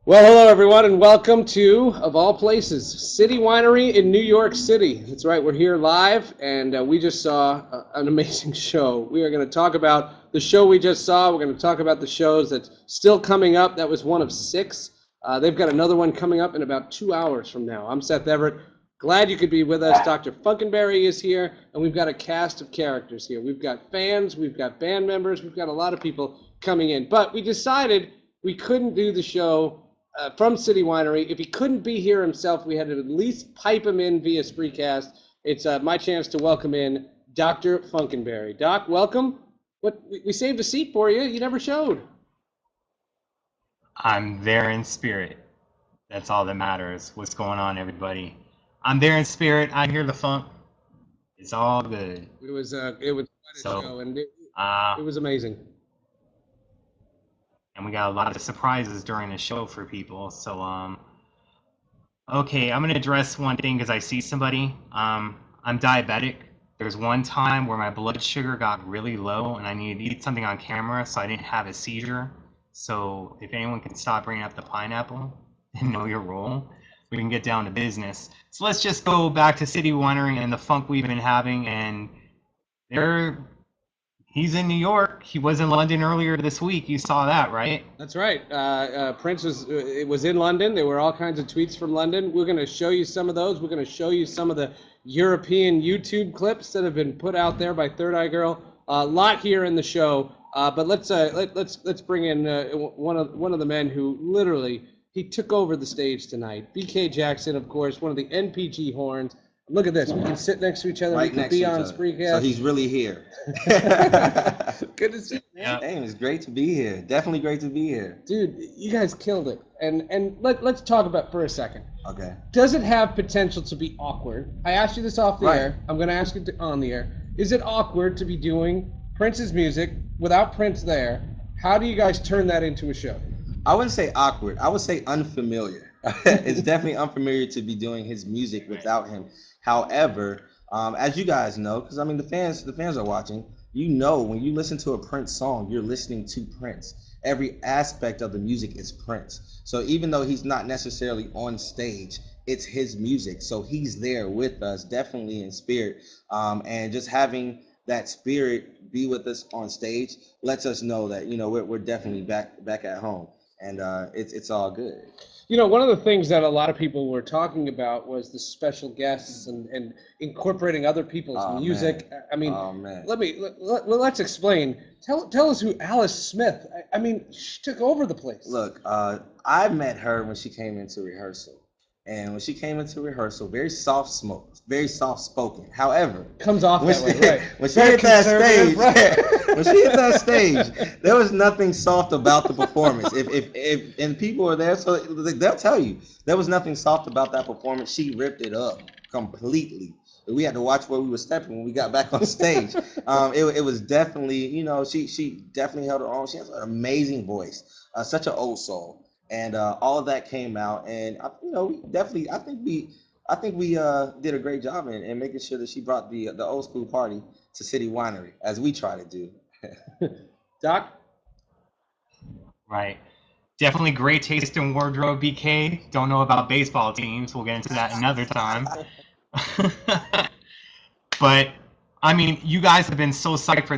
Well, hello everyone, and welcome to, of all places, City Winery in New York City. That's right, we're here live, and we just saw an amazing show. We are going to talk about the show we just saw. We're going to talk about the shows that's still coming up. That was one of six. They've got another one coming up in about 2 hours from now. I'm Seth Everett. Glad you could be with us. Dr. Funkenberry is here, and we've got a cast of characters here. We've got fans, we've got band members, we've got a lot of people coming in. But we decided we couldn't do the show from City Winery. If he couldn't be here himself, we had to at least pipe him in via Spreecast. It's my chance to welcome in Dr. Funkenberry. Doc, welcome. We saved a seat for you. You never showed. I'm there in spirit. That's all that matters. What's going on, everybody? I'm there in spirit. I hear the funk. It's all good. It was quite a show, and it was amazing. And we got a lot of surprises during the show for people. So, okay, I'm gonna address one thing because I see somebody. I'm diabetic. There's one time where my blood sugar got really low and I needed to eat something on camera, so I didn't have a seizure. So if anyone can stop bringing up the pineapple and know your role, we can get down to business. So let's just go back to City Winery and the funk we've been having. And he's in New York. He was in London earlier this week. You saw that, right? That's right. Prince was in London. There were all kinds of tweets from London. We're going to show you some of those. We're going to show you some of the European YouTube clips that have been put out there by Third Eye Girl. A lot here in the show. But let's bring in one of the men who literally he took over the stage tonight. BK Jackson, of course, one of the NPG horns. Look at this. We can sit next to each other. Right we can next be to each on other. Spreecast. So he's really here. Good to see you, man. Hey, it's great to be here. Definitely great to be here. Dude, you guys killed it. And let's talk about for a second. Okay. Does it have potential to be awkward? I asked you this off the Right. air. I'm going to ask it on the air. Is it awkward to be doing Prince's music without Prince there? How do you guys turn that into a show? I wouldn't say awkward. I would say unfamiliar. It's definitely unfamiliar to be doing his music without him. However, as you guys know, because I mean the fans are watching. You know, when you listen to a Prince song, you're listening to Prince. Every aspect of the music is Prince. So even though he's not necessarily on stage, it's his music. So he's there with us, definitely in spirit. And just having that spirit be with us on stage lets us know that we're definitely back at home, and it's all good. You know, one of the things that a lot of people were talking about was the special guests and incorporating other people's music. Man. I mean, Oh man. let's explain. Tell us who Alice Smith. I mean, she took over the place. Look, I met her when she came into rehearsal. And when she came into rehearsal, very soft spoken. However, Comes off when that way, right? when she Very hit that conservative, stage, right? when she hit that stage, there was nothing soft about the performance. If and people are there, so they'll tell you there was nothing soft about that performance. She ripped it up completely. We had to watch where we were stepping when we got back on stage. It was definitely, she definitely held her own. She has an amazing voice, such an old soul. And all of that came out, and we definitely, I think we did a great job in making sure that she brought the old school party to City Winery, as we try to do. Doc? Right. Definitely great taste in wardrobe, BK. Don't know about baseball teams. We'll get into that another time. But I mean, you guys have been so psyched for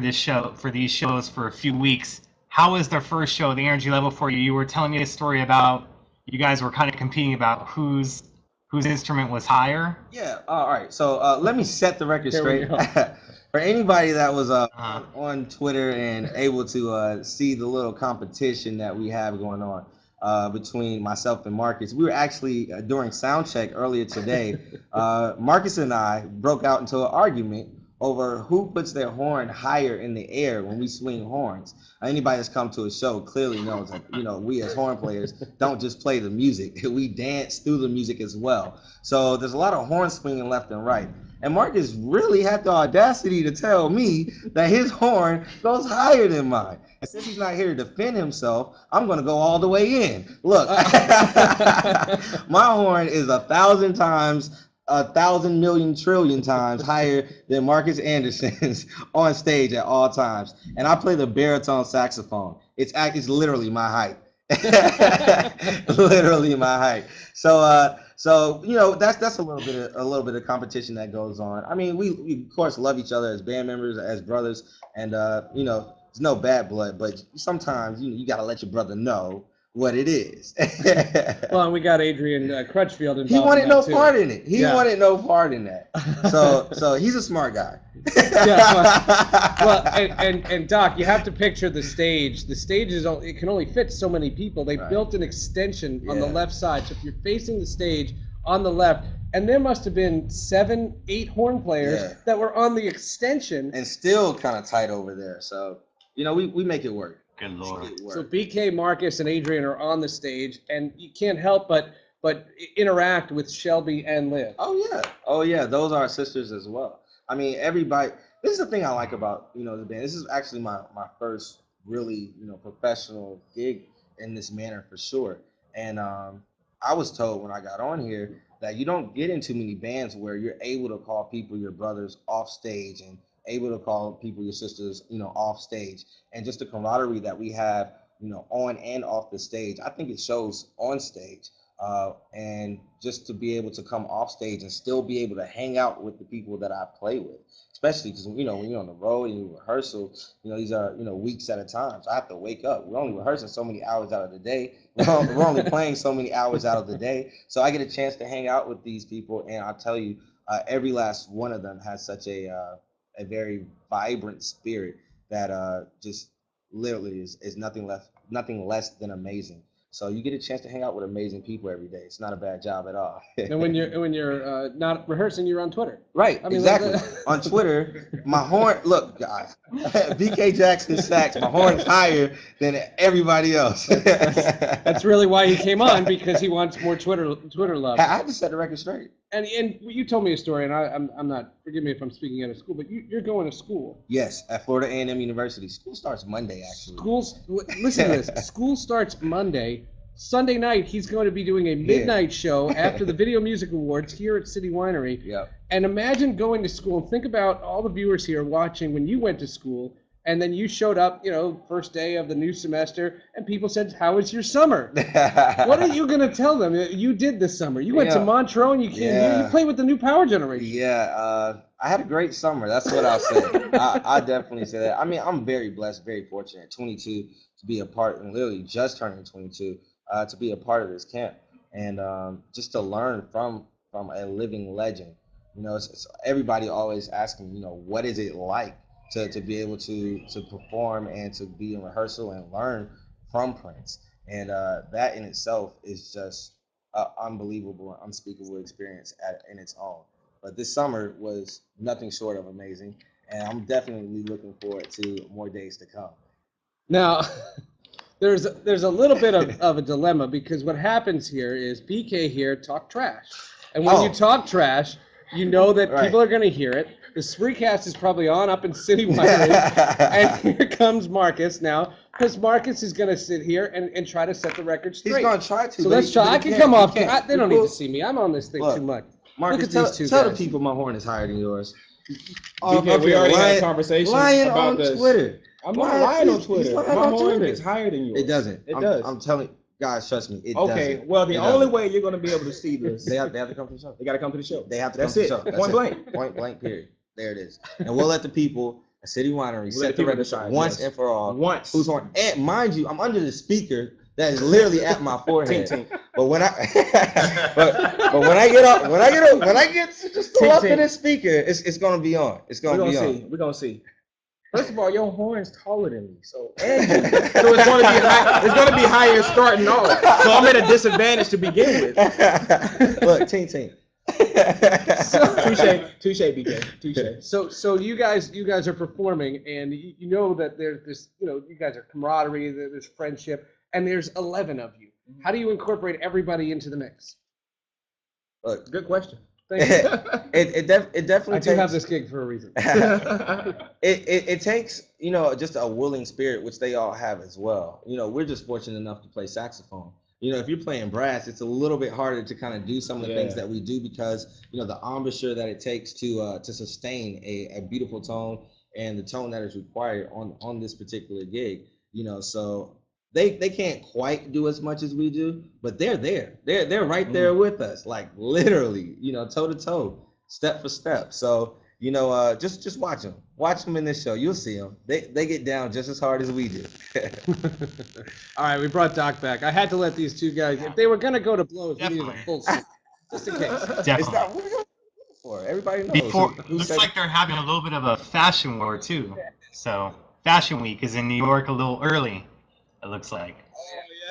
these shows for a few weeks. How was the first show, the energy level for you? You were telling me a story about you guys were kind of competing about whose instrument was higher. Yeah. All right. So let me set the record Here we straight. go. For anybody that was on Twitter and able to see the little competition that we have going on between myself and Marcus, we were actually during sound check earlier today. Marcus and I broke out into an argument over who puts their horn higher in the air when we swing horns. Anybody that's come to a show clearly knows that we as horn players don't just play the music; we dance through the music as well. So there's a lot of horn swinging left and right. And Marcus really had the audacity to tell me that his horn goes higher than mine. And since he's not here to defend himself, I'm going to go all the way in. Look, my horn is 1,000 times, 1,000 million trillion times higher than Marcus Anderson's on stage at all times. And I play the baritone saxophone. It's literally my height. Literally my height. So that's a little bit of competition that goes on. I mean, we of course love each other as band members, as brothers, and there's no bad blood, but sometimes you gotta let your brother know what it is. Well, and we got Adrian Crutchfield involved. He wanted in no that part in it. He wanted no part in that. So he's a smart guy. Well, and Doc, you have to picture the stage. The stage it can only fit so many people. They built an extension on the left side. So if you're facing the stage on the left, and there must have been 7, 8 horn players that were on the extension. And still kind of tight over there. So, we make it work. Good Lord. So BK, Marcus, and Adrian are on the stage, and you can't help but interact with Shelby and Liv. Oh yeah, those are our sisters as well. I mean, everybody. This is the thing I like about the band. This is actually my first really professional gig in this manner for sure. And I was told when I got on here that you don't get in too many bands where you're able to call people your brothers off stage and able to call people your sisters off stage, and just the camaraderie that we have on and off the stage. I think it shows on stage. And just to be able to come off stage and still be able to hang out with the people that I play with, especially because when you're on the road and you rehearsal, these are weeks at a time. So I have to wake up. We're only rehearsing so many hours out of the day. We're only playing so many hours out of the day. So I get a chance to hang out with these people, and I'll tell you, every last one of them has such a very vibrant spirit that just literally is nothing less than amazing. So you get a chance to hang out with amazing people every day. It's not a bad job at all. And when you're not rehearsing, you're on Twitter. Right, I mean, exactly. On Twitter, my horn. Look, guys, BK Jackson sax. My horn's higher than everybody else. That's really why he came on, because he wants more Twitter love. I had to set the record straight. And you told me a story, and I'm not. Forgive me if I'm speaking out of school, but you're going to school. Yes, at Florida A&M University. School starts Monday, actually. Listen to this. School starts Monday. Sunday night, he's going to be doing a midnight show after the Video Music Awards here at City Winery. Yep. And imagine going to school, and think about all the viewers here watching when you went to school, and then you showed up, first day of the new semester, and people said, "How was your summer?" What are you going to tell them? You did this summer. You went to Montreux, and you came here. You played with the new Power Generation. Yeah, I had a great summer. That's what I'll say. I definitely say that. I mean, I'm very blessed, very fortunate. 22 to be a part, and literally just turning 22, to be a part of this camp, and just to learn from a living legend. It's everybody always asking, what is it like to be able to perform and to be in rehearsal and learn from Prince, and that in itself is just an unbelievable, unspeakable experience in its own. But this summer was nothing short of amazing, and I'm definitely looking forward to more days to come. Now, there's a little bit of a dilemma, because what happens here is BK here talk trash, and when you talk trash, you know that people are going to hear it. The Spreecast is probably on up in City Winery, and here comes Marcus now, because Marcus is going to sit here and try to set the record straight. He's going to try to. So let's try. I can come off. They don't need to see me. I'm on this thing too much. Marcus, look at these two tell guys. the people my horn is higher than yours. BK, we already had a conversation lying about on this. Twitter. I'm not lying on Twitter. My horn is higher than yours. It doesn't. It does. I'm telling guys, trust me. It okay. doesn't. Well, the only way you're going to be able to see this, they have to come to the show. They got to come to the show. They have to That's come it. to the show. That's Point blank. Point blank. Period. There it is. And we'll let the people at City Winery set the record straight once and for all. Once. Who's on? And mind you, I'm under the speaker that is literally at my forehead. But when I but when I get just go up to the speaker, it's gonna be on. It's gonna be on. We're gonna see. First of all, your horn's taller than me, so it's gonna be high, it's gonna be higher starting off. So I'm at a disadvantage to begin with. Look, ting. Touche, BK. Touche. So you guys are performing, and you know that there's this, you guys are camaraderie, there's friendship, and there's 11 of you. How do you incorporate everybody into the mix? Look, good question. Thank you. It definitely. I do have this gig for a reason. it takes just a willing spirit, which they all have as well. We're just fortunate enough to play saxophone. If you're playing brass, it's a little bit harder to kind of do some of the things that we do, because the embouchure that it takes to sustain a beautiful tone and the tone that is required on this particular gig. So they can't quite do as much as we do, but they're there. They're right there with us, like literally, toe to toe, step for step. So just watch them. Watch them in this show. You'll see them. They get down just as hard as we do. All right, we brought Doc back. I had to let these two guys, if they were going to go to blows, we needed a Definitely. full set, just in case. Definitely. It's not what we're going for. Everybody knows. Before, who looks said like they're having a little bit of a fashion war too. So Fashion Week is in New York a little early. It looks like.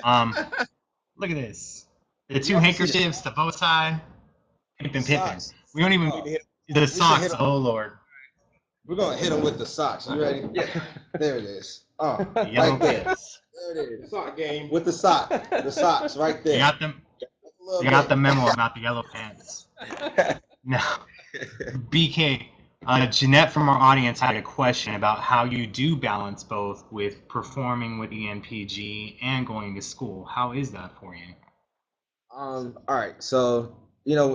Look at this. The two handkerchiefs, the bow tie, Pippin. Socks. We don't even the socks. Oh Lord. We're gonna hit them with the socks. You ready? Yeah. There it is. Yellow right there. pants. There it is. Sock game. With the sock. The socks right there. You got them. You got the memo about the yellow pants. No. BK, Jeanette from our audience had a question about how you do balance both with performing with ENPG and going to school. How is that for you? All right. So,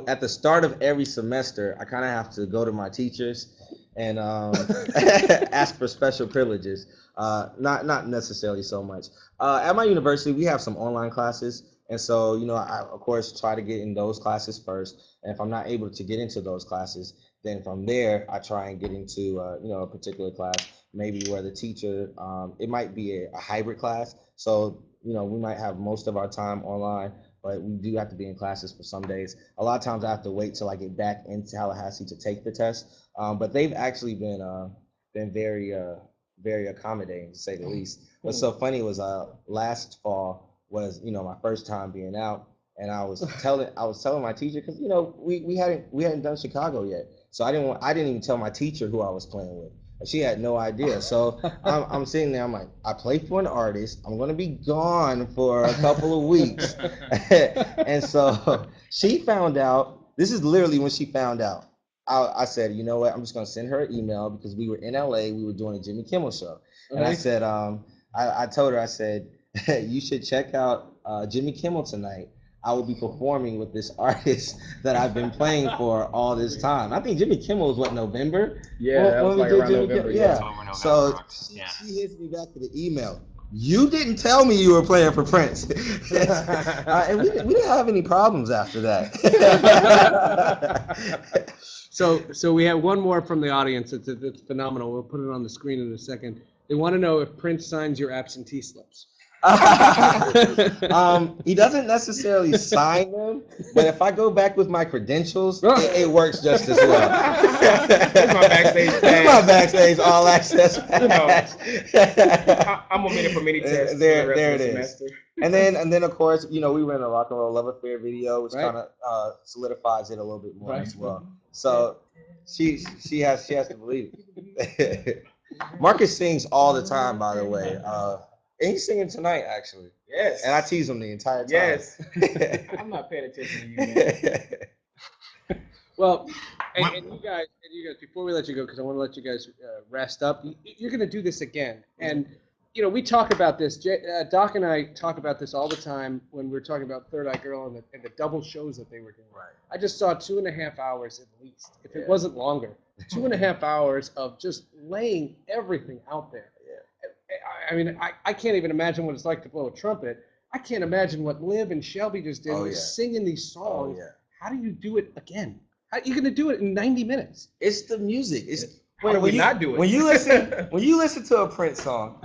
at the start of every semester, I kind of have to go to my teachers and ask for special privileges. Not necessarily so much. At my university, we have some online classes. And so, I, of course, try to get in those classes first. And if I'm not able to get into those classes, then from there, I try and get into, a particular class, maybe where the teacher, it might be a hybrid class. So, we might have most of our time online, but we do have to be in classes for some days. A lot of times I have to wait till I get back into Tallahassee to take the test. But they've actually been very, very accommodating, to say the least. What's so funny was last fall was my first time being out, and I was telling my teacher, because we hadn't done Chicago yet, so I didn't even tell my teacher who I was playing with. She had no idea. So I'm sitting there, I'm like, I play for an artist. I'm gonna be gone for a couple of weeks. And so she found out, this is literally when she found out. I said, you know what, I'm just gonna send her an email, because we were in LA, we were doing a Jimmy Kimmel show. And I said, I told her, I said, you should check out Jimmy Kimmel tonight. I will be performing with this artist that I've been playing for all this time. I think Jimmy Kimmel was November? Yeah, that was like around November. Yeah. November, So she hits me back to the email. You didn't tell me you were playing for Prince. And we didn't have any problems after that. So we have one more from the audience. It's phenomenal. We'll put it on the screen in a second. They want to know if Prince signs your absentee slips. He doesn't necessarily sign them, but if I go back with my credentials, it works just as well. It's my backstage pass. It's my backstage all access pass. I'm omitted from many tests. There it is. And then of course, we were in a Rock and Roll Love Affair video, which kind of solidifies it a little bit more as well. So she has to believe it. Marcus sings all the time, by the way. And he's singing tonight, actually. Yes. And I tease him the entire time. Yes. I'm not paying attention to you, man. Well, and you guys, before we let you go, because I want to let you guys rest up, you're going to do this again. And, we talk about this. Doc and I talk about this all the time when we're talking about Third Eye Girl and the double shows that they were doing. Right. I just saw 2.5 hours at least, if it wasn't longer. 2.5 hours of just laying everything out there. I mean, I can't even imagine what it's like to blow a trumpet. I can't imagine what Liv and Shelby just did, singing these songs. How do you do it again? How are you going to do it in 90 minutes? It's the music. How do we not do it? When you listen to a Prince song,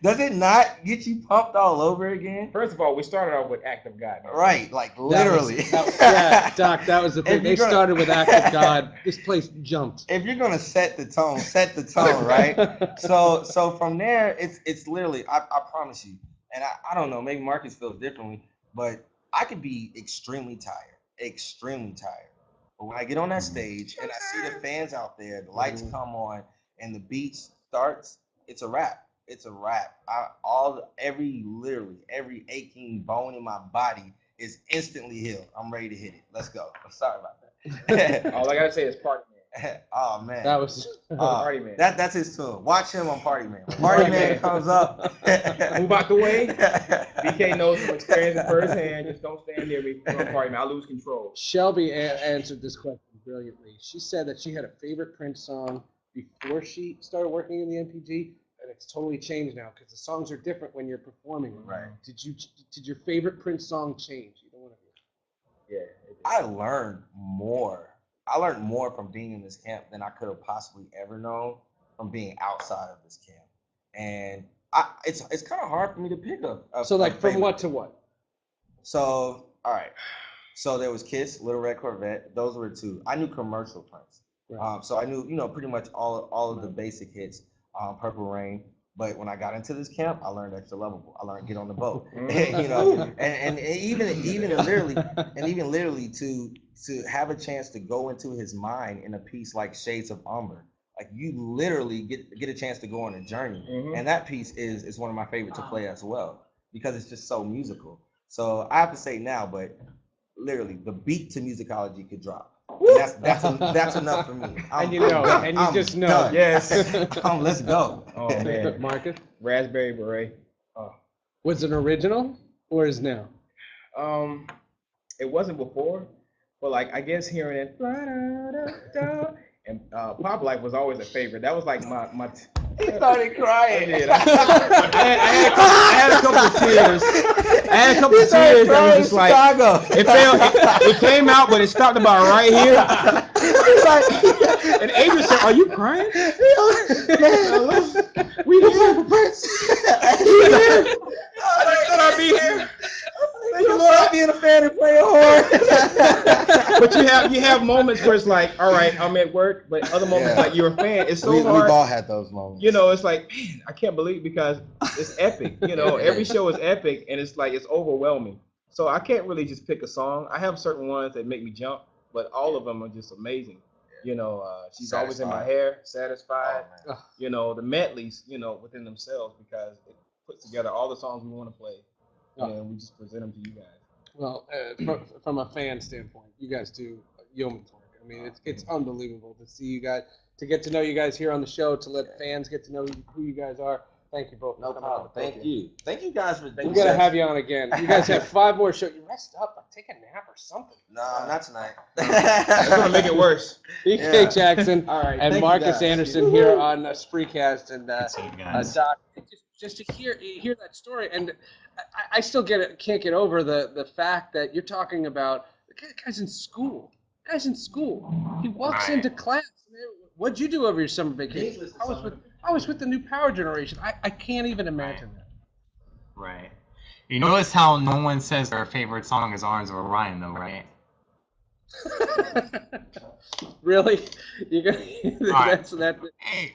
does it not get you pumped all over again? First of all, we started off with Act of God. Right, like literally. Doc, that was the thing. They started with Act of God. This place jumped. If you're gonna set the tone, right? So from there, it's literally. I promise you, and I don't know. Maybe Marcus feels differently, but I could be extremely tired. But when I get on that stage and I see the fans out there, the lights come on, and the beat starts, it's a wrap. It's a wrap. Literally every aching bone in my body is instantly healed. I'm ready to hit it. Let's go. I'm sorry about that. All I gotta say is Party Man. Oh man, that was Party Man. That's his tune. Watch him on Party Man. When Party Man comes up, move out the way. BK knows from experience firsthand. Just don't stand near me on Party Man. I'll lose control. Shelby answered this question brilliantly. She said that she had a favorite Prince song before she started working in the NPG. and it's totally changed now because the songs are different when you're performing. Right. Did your favorite Prince song change? You don't want to. Yeah. I learned more. I learned more from being in this camp than I could have possibly ever known from being outside of this camp. And it's kind of hard for me to pick up. So like from what to what? So all right. So there was Kiss, Little Red Corvette. Those were two. I knew commercial Prince. Right. So I knew, pretty much all of the basic hits. Purple Rain. But when I got into this camp, I learned Extra Lovable. I learned Get on the Boat. and even literally to have a chance to go into his mind in a piece like Shades of Umber. Like you literally get a chance to go on a journey. And that piece is one of my favorite to play as well because it's just so musical. So I have to say now, but literally the beat to musicology could drop. That's enough for me. You just know. Done. Yes. Let's go. Oh man. Marcus? Raspberry Beret. Was it original or is now? It wasn't before, but like I guess hearing it and Pop Life was always a favorite. That was like my He started crying. I had a couple of tears. That was just like it came out, but it stopped about right here. And Adrian said, "Are you crying?" We here for Prince. I be here. You love being a fan and playing horn. But you have moments where it's like, all right, I'm at work, but other moments like you're a fan. It's so hard. We've all had those moments. It's like, man, I can't believe it because it's epic. Every show is epic, and it's like it's overwhelming. So I can't really just pick a song. I have certain ones that make me jump, but all of them are just amazing. She's always in my hair, Satisfied. Oh, The medleys, within themselves because it puts together all the songs we want to play. And we just present them to you guys. Well, from a fan standpoint, you guys do yeoman's work. I mean, it's unbelievable to see you guys, to get to know you guys here on the show, to let fans get to know who you guys are. Thank you both. No problem. Thank you. Thank you guys for. We're gonna have you on again. You guys have 5 more shows. You rest up, like, take a nap or something. No, not tonight. That's gonna make it worse. BK Jackson All right, and Marcus Anderson here on Spreecast and Doc. Just to hear that story, and I still can't get over the fact that you're talking about the guy's in school. He walks into class. What'd you do over your summer vacation? I was with the new power generation. I can't even imagine that. Right. You notice how no one says their favorite song is Arms of Orion, though, right? Really? That's that. Hey,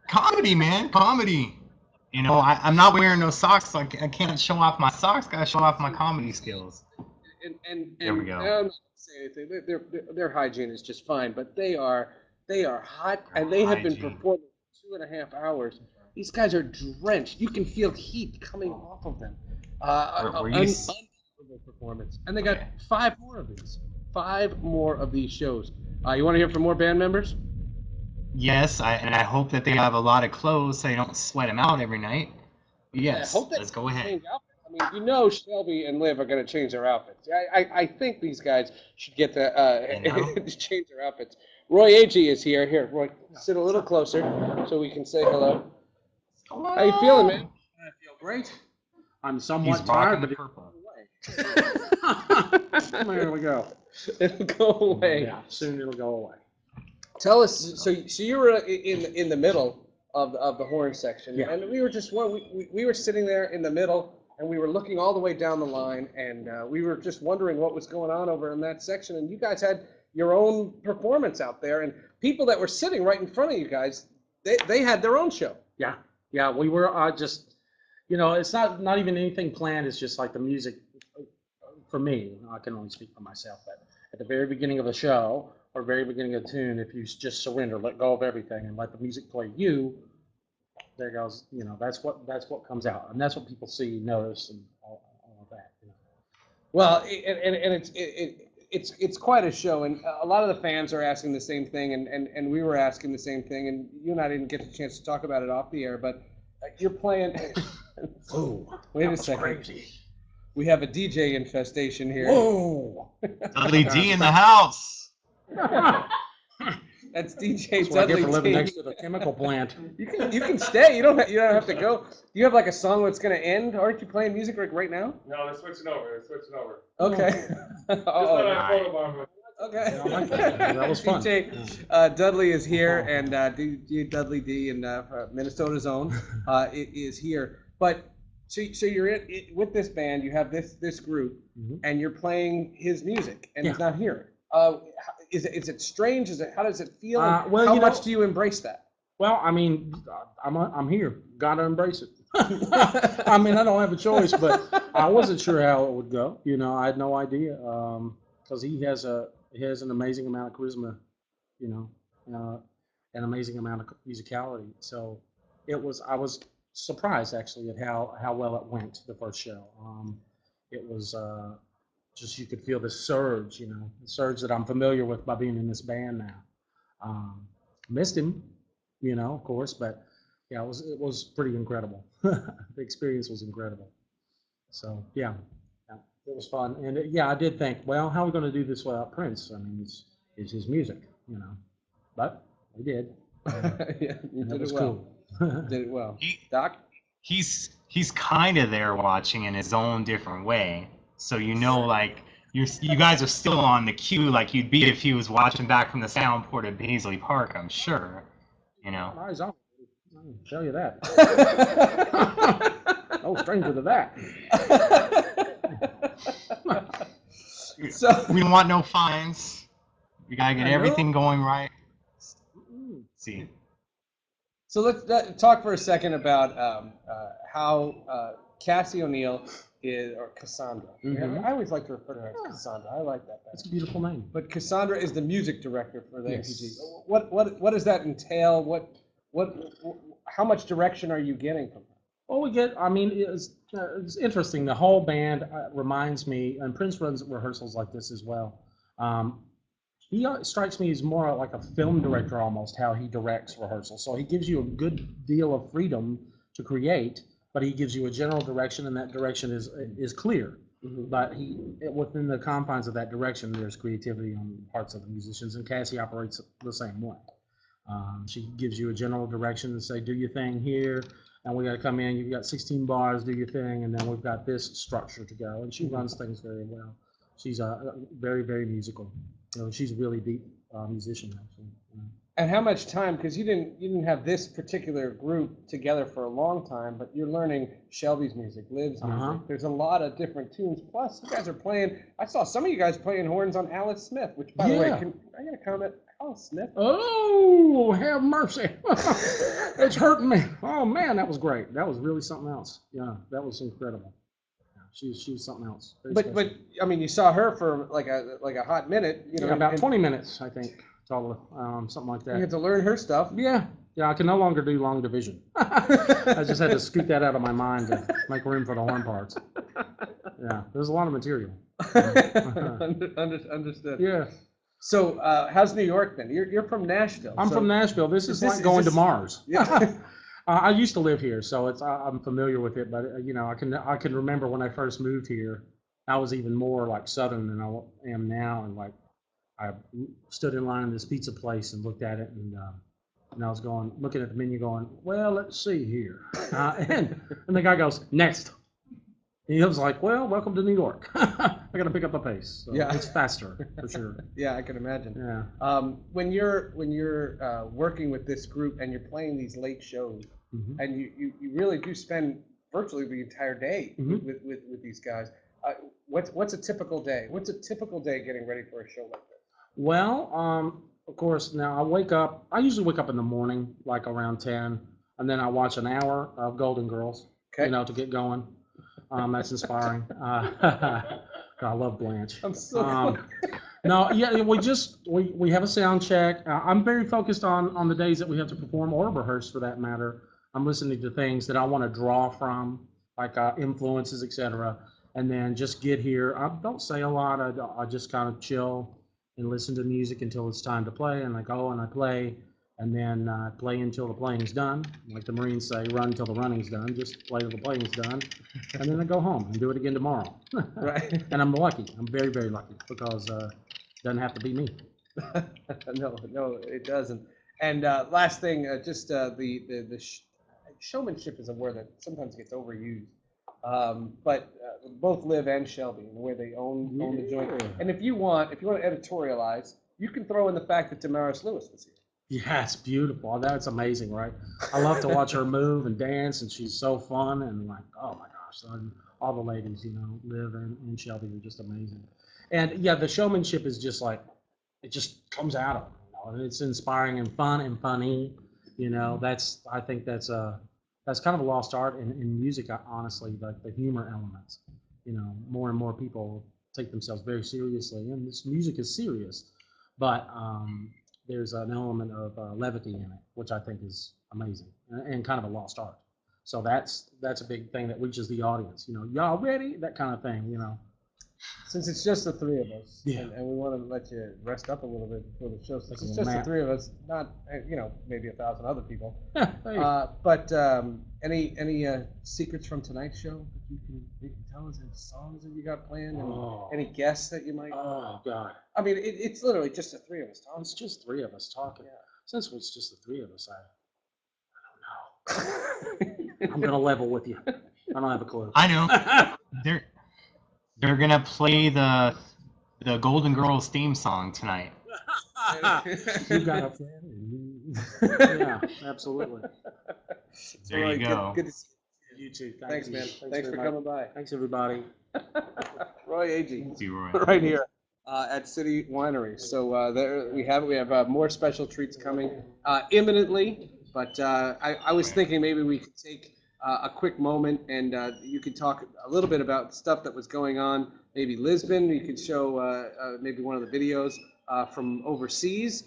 comedy, man, comedy. I'm not wearing no socks, so I can't show off my socks. Gotta show off my comedy skills. And there we go. I'm not gonna say anything. Their hygiene is just fine, but they are hot, and they have been performing for 2.5 hours. These guys are drenched. You can feel heat coming off of them. Unbelievable performance, and they got 5 more of these. 5 more of these shows. You want to hear from more band members? Yes, I hope that they have a lot of clothes so they don't sweat them out every night. Yes, let's go ahead. I mean, Shelby and Liv are going to change their outfits. I think these guys should get to change their outfits. Roy Agee is here. Here, Roy, sit a little closer so we can say hello. How you feeling, man? I feel great. I'm somewhat tired, but purple. There we go. It'll go away. Yeah, soon it'll go away. Tell us. So you were in the middle of the horn section, Yeah. and we were just we were sitting there in the middle, and we were looking all the way down the line, and we were just wondering what was going on over in that section. And you guys had your own performance out there, and people that were sitting right in front of you guys, they had their own show. Yeah. We were just, it's not even anything planned. It's just like the music. For me, I can only speak for myself. But at the very beginning of the show or very beginning of the tune, if you just surrender, let go of everything, and let the music play you, there goes. That's what comes out, and that's what people see, notice, and all of that. Well, and it's quite a show, and a lot of the fans are asking the same thing, and we were asking the same thing, and you and I didn't get the chance to talk about it off the air, but you're playing. Oh, wait a second. Crazy. We have a DJ infestation here. Whoa! Dudley D in the house. That's DJ That's what I get Dudley for living T. next to the chemical plant. You can stay. You don't have to go. Do you have like a song that's gonna end? Aren't you playing music like right now? No, they're switching over. Okay. Just thought I'd Alright. photobomb it. Okay. Yeah, I like that. That was fun. DJ Dudley is here, and DJ Dudley D in Minnesota's own is here. But so you're with this band. You have this group, and you're playing his music, and he's not here. Is it strange? How does it feel? Well, how much do you embrace that? Well, I mean, I'm here. Gotta embrace it. I mean, I don't have a choice, but I wasn't sure how it would go. You know, I had no idea because he has an amazing amount of charisma, you know, an amazing amount of musicality. So I was surprised actually at how well it went the first show. It was just you could feel the surge, you know, the surge that I'm familiar with by being in this band now. Missed him, you know, of course, but yeah, it was pretty incredible. The experience was incredible. So yeah, it was fun, and yeah, I did think, well, how are we going to do this without Prince? I mean, it's his music, you know, but we did. Yeah, you did it well. Did it well. Doc? He's kind of there watching in his own different way. So you know, like you guys are still on the cue like you'd be if he was watching back from the sound port at Paisley Park. I'm sure, you know. Eyes on. I can tell you that. No stranger to that. So We don't want no fines. We gotta get I know. everything going right. See. So let's talk for a second about how Cassie O'Neill is, or Cassandra. I always like to refer to her as Cassandra. I like that better. It's a beautiful name. But Cassandra is the music director for the Yes. MPG. What does that entail? How much direction are you getting from her? Well, I mean, it's interesting. The whole band reminds me, and Prince runs rehearsals like this as well. He strikes me as more like a film director almost, how he directs rehearsals. So he gives you a good deal of freedom to create, but he gives you a general direction, and that direction is clear. But within the confines of that direction, there's creativity on parts of the musicians, and Cassie operates the same way. She gives you a general direction and say, do your thing here, and we got to come in, you've got 16 bars, do your thing, and then we've got this structure to go. And she runs things very well. She's very, very musical. You know, she's a really deep musician, actually. And how much time? Because you didn't have this particular group together for a long time, but you're learning Shelby's music, Liv's music. There's a lot of different tunes. Plus, you guys are playing. I saw some of you guys playing horns on Alice Smith, which, by the way, I got a comment. Alice Smith. Oh, have mercy! It's hurting me. Oh man, that was great. That was really something else. Yeah, that was incredible. She was something else. But I mean, you saw her for like a hot minute. You know, yeah, about 20 minutes, I think. Totally, something like that. You had to learn her stuff. Yeah, I can no longer do long division. I just had to scoot that out of my mind to make room for the horn parts. Yeah, there's a lot of material. Understood. Yeah. So, how's New York then? You're from Nashville. I'm from Nashville. This is like going to Mars. Yeah. I used to live here, so I'm familiar with it. But you know, I can remember when I first moved here, I was even more like Southern than I am now, and like. I stood in line in this pizza place and looked at it, and I was looking at the menu going, well, let's see here. And the guy goes, next. And he was like, well, welcome to New York. I got to pick up the pace. So yeah. It's faster, for sure. Yeah, I can imagine. Yeah. When you're working with this group and you're playing these late shows, and you really do spend virtually the entire day with these guys, what's a typical day? What's a typical day getting ready for a show like this? Well, of course, now I usually wake up in the morning, like around 10, and then I watch an hour of Golden Girls, you know, to get going. That's inspiring. I love Blanche. I'm so no, yeah, we have a sound check. I'm very focused on the days that we have to perform or rehearse for that matter. I'm listening to things that I want to draw from, like influences, etc. And then just get here. I don't say a lot. I just kind of chill and listen to music until it's time to play, and I go and I play, and then play until the playing's done. Like the Marines say, run till the running's done. Just play till the playing's done, and then I go home and do it again tomorrow. Right. And I'm lucky. I'm very, very lucky because it doesn't have to be me. No, it doesn't. And last thing, just showmanship is a word that sometimes gets overused. But both Liv and Shelby, the way they own the joint. And if you want to editorialize, you can throw in the fact that Damaris Lewis was here. Yeah, it's beautiful. That's amazing, right? I love to watch her move and dance, and she's so fun. And like, oh my gosh, all the ladies, Liv and Shelby are just amazing. And yeah, the showmanship is just like, it just comes out of them. And it's inspiring and fun and funny. I think that's kind of a lost art in music, honestly, like the humor elements. More and more people take themselves very seriously, and this music is serious, but there's an element of levity in it, which I think is amazing and kind of a lost art. So that's a big thing that reaches the audience. Y'all ready? That kind of thing. Since it's just the three of us, Yeah. and we want to let you rest up a little bit before the show, since it's Well, just Matt. the three of us, not maybe 1,000 other people. Hey. But any secrets from tonight's show that you can tell us? Any songs that you got planned? Any guests that you might? Oh God. I mean, it's literally just the three of us talking. It's just three of us talking. Yeah. Since it's just the three of us, I don't know. I'm gonna level with you. I don't have a clue. I know. They're gonna play the Golden Girls theme song tonight. You got a friend. Yeah, absolutely. There you go. Good to see You too. Thanks, man. Thanks for very much. coming by. Thanks, everybody. Roy Agee. See you, Roy. Right here at City Winery. So there we have it. We have more special treats coming imminently. But I was thinking maybe we could take a quick moment and you could talk a little bit about stuff that was going on. Maybe Lisbon. You could show maybe one of the videos from overseas.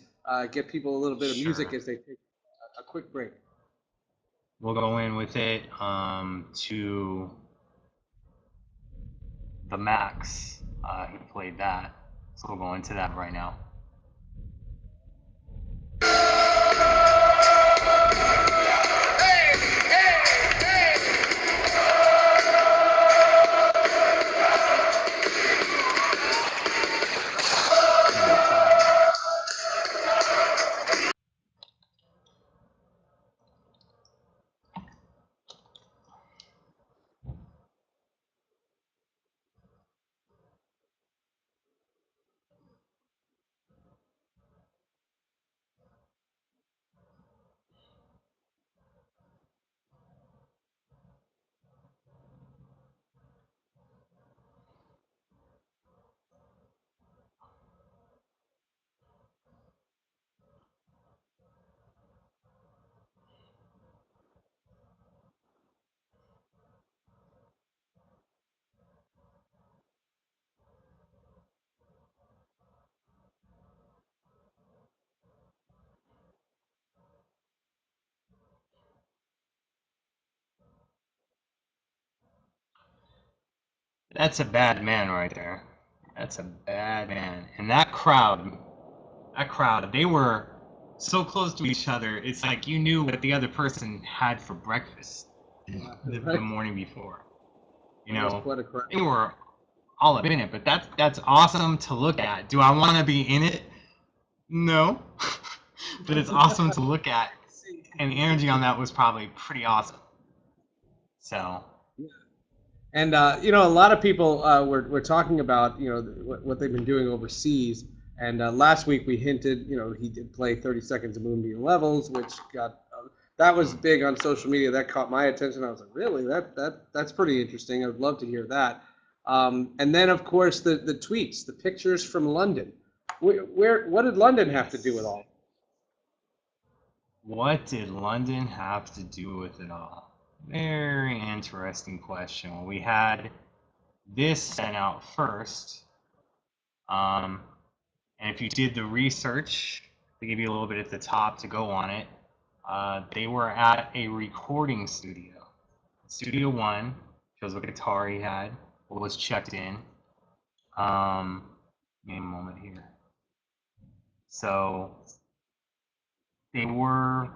Get people a little bit of music Sure. as they take a quick break. We'll go in with it to the Max. He played that. So we'll go into that right now. That's a bad man right there. That's a bad man. And that crowd, they were so close to each other. It's like you knew what the other person had for breakfast the morning before. Quite a crowd. They were all up in it, but that's awesome to look at. Do I want to be in it? No. But it's awesome to look at. And the energy on that was probably pretty awesome. So. And a lot of people were talking about what they've been doing overseas. And last week we hinted, he did play 30 Seconds of Moonbeam Levels, which got that was big on social media. That caught my attention. I was like, really? That's pretty interesting. I'd love to hear that. And then of course the tweets, the pictures from London. What did London have to do with all? What did London have to do with it all? Very interesting question. Well, we had this sent out first. And if you did the research, they give you a little bit at the top to go on it. They were at a recording studio. Studio One, shows what guitar he had, what was checked in. Give me a moment here. So they were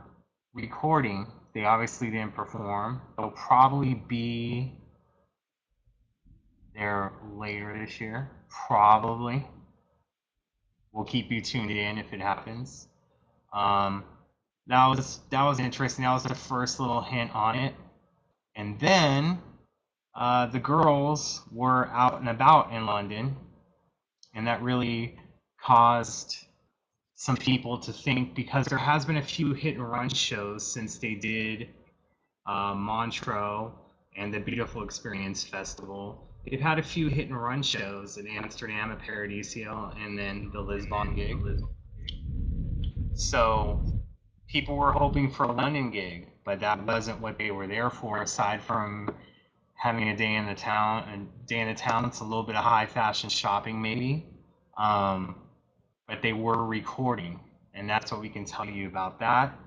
recording. They obviously didn't perform. They'll probably be there later this year, probably. we'll keep you tuned in if it happens. That was interesting. That was the first little hint on it. And then the girls were out and about in London, and that really caused some people to think, because there has been a few hit and run shows since they did Montreux and the Beautiful Experience Festival. They've had a few hit and run shows in Amsterdam at Paradiso and then the Lisbon gig. So people were hoping for a London gig, but that wasn't what they were there for, aside from having a day in the town. It's a little bit of high fashion shopping maybe. But they were recording, and that's what we can tell you about that.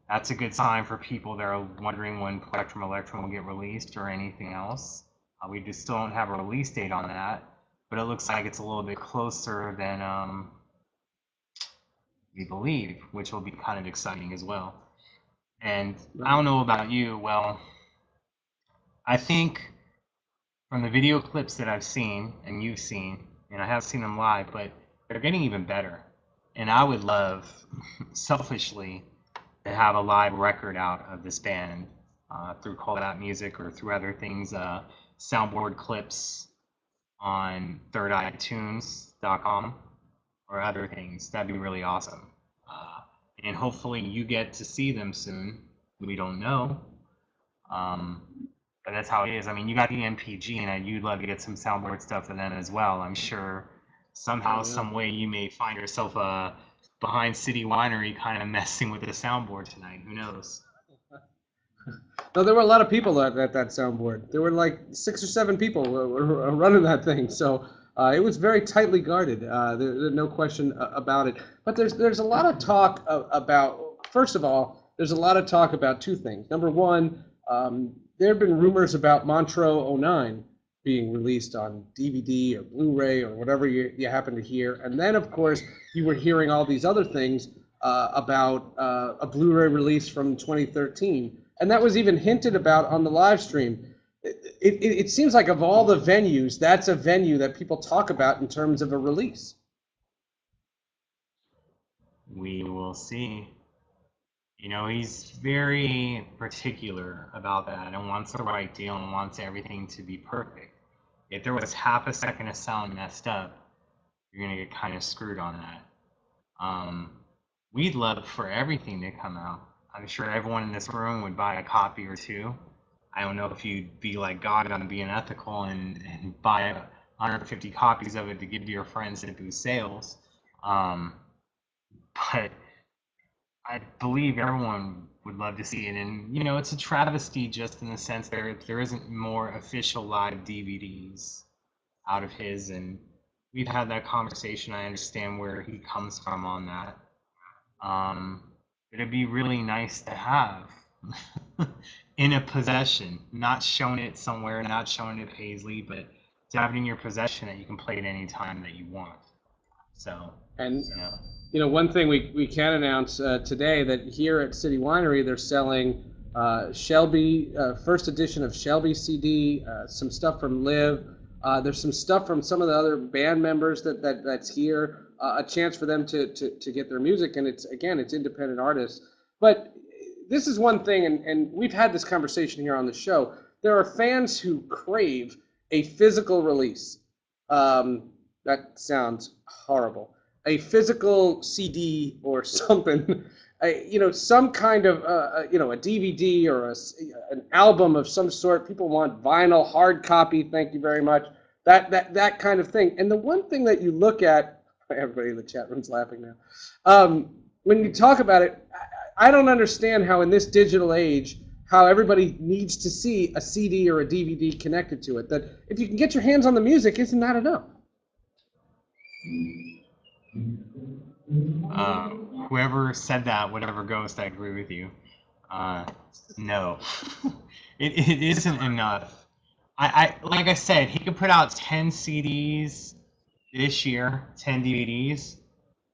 That's a good sign for people that are wondering when Plectrum Electrum will get released or anything else. We just still don't have a release date on that, but it looks like it's a little bit closer than we believe, which will be kind of exciting as well. And I don't know about you, well, I think from the video clips that I've seen and you've seen, and I have seen them live, but they're getting even better. And I would love, selfishly, to have a live record out of this band through Call Out Music or through other things, soundboard clips on thirditunes.com or other things. That'd be really awesome. And hopefully you get to see them soon. We don't know. But that's how it is. I mean, you got the MPG, and you'd love to get some soundboard stuff for them as well. I'm sure somehow, some way, you may find yourself behind City Winery kind of messing with the soundboard tonight. Who knows? No, there were a lot of people at that soundboard. There were like 6 or 7 people were running that thing. So it was very tightly guarded. There's no question about it. But there's a lot of talk about, first of all, there's a lot of talk about 2 things. Number one, there have been rumors about Montreux 09 being released on DVD or Blu-ray or whatever you happen to hear. And then, of course, you were hearing all these other things about a Blu-ray release from 2013. And that was even hinted about on the live stream. It seems like of all the venues, that's a venue that people talk about in terms of a release. We will see. You know, he's very particular about that and wants the right deal and wants everything to be perfect. If there was half a second of sound messed up, you're going to get kind of screwed on that. We'd love for everything to come out. I'm sure everyone in this room would buy a copy or 2. I don't know if you'd be like God on being ethical and buy 150 copies of it to give to your friends to boost sales. But I believe everyone would love to see it. And, you know, it's a travesty just in the sense there isn't more official live DVDs out of his. And we've had that conversation. I understand where he comes from on that. It'd be really nice to have in a possession, not showing it somewhere, not showing it Paisley, but to have it in your possession that you can play it any time that you want. So, and you know, one thing we can announce today, that here at City Winery they're selling Shelby, first edition of Shelby CD, some stuff from Liv. There's some stuff from some of the other band members that's here. A chance for them to get their music, and it's independent artists. But this is one thing, and we've had this conversation here on the show. There are fans who crave a physical release. That sounds horrible. A physical CD or something, some kind of, a DVD or an album of some sort. People want vinyl, hard copy. Thank you very much. That kind of thing. And the one thing that you look at, everybody in the chat room's laughing now. When you talk about it, I don't understand how in this digital age, how everybody needs to see a CD or a DVD connected to it. That if you can get your hands on the music, isn't that enough? Whoever said that, whatever ghost, I agree with you. No, it isn't enough. I like I said, he could put out 10 CDs this year, 10 DVDs,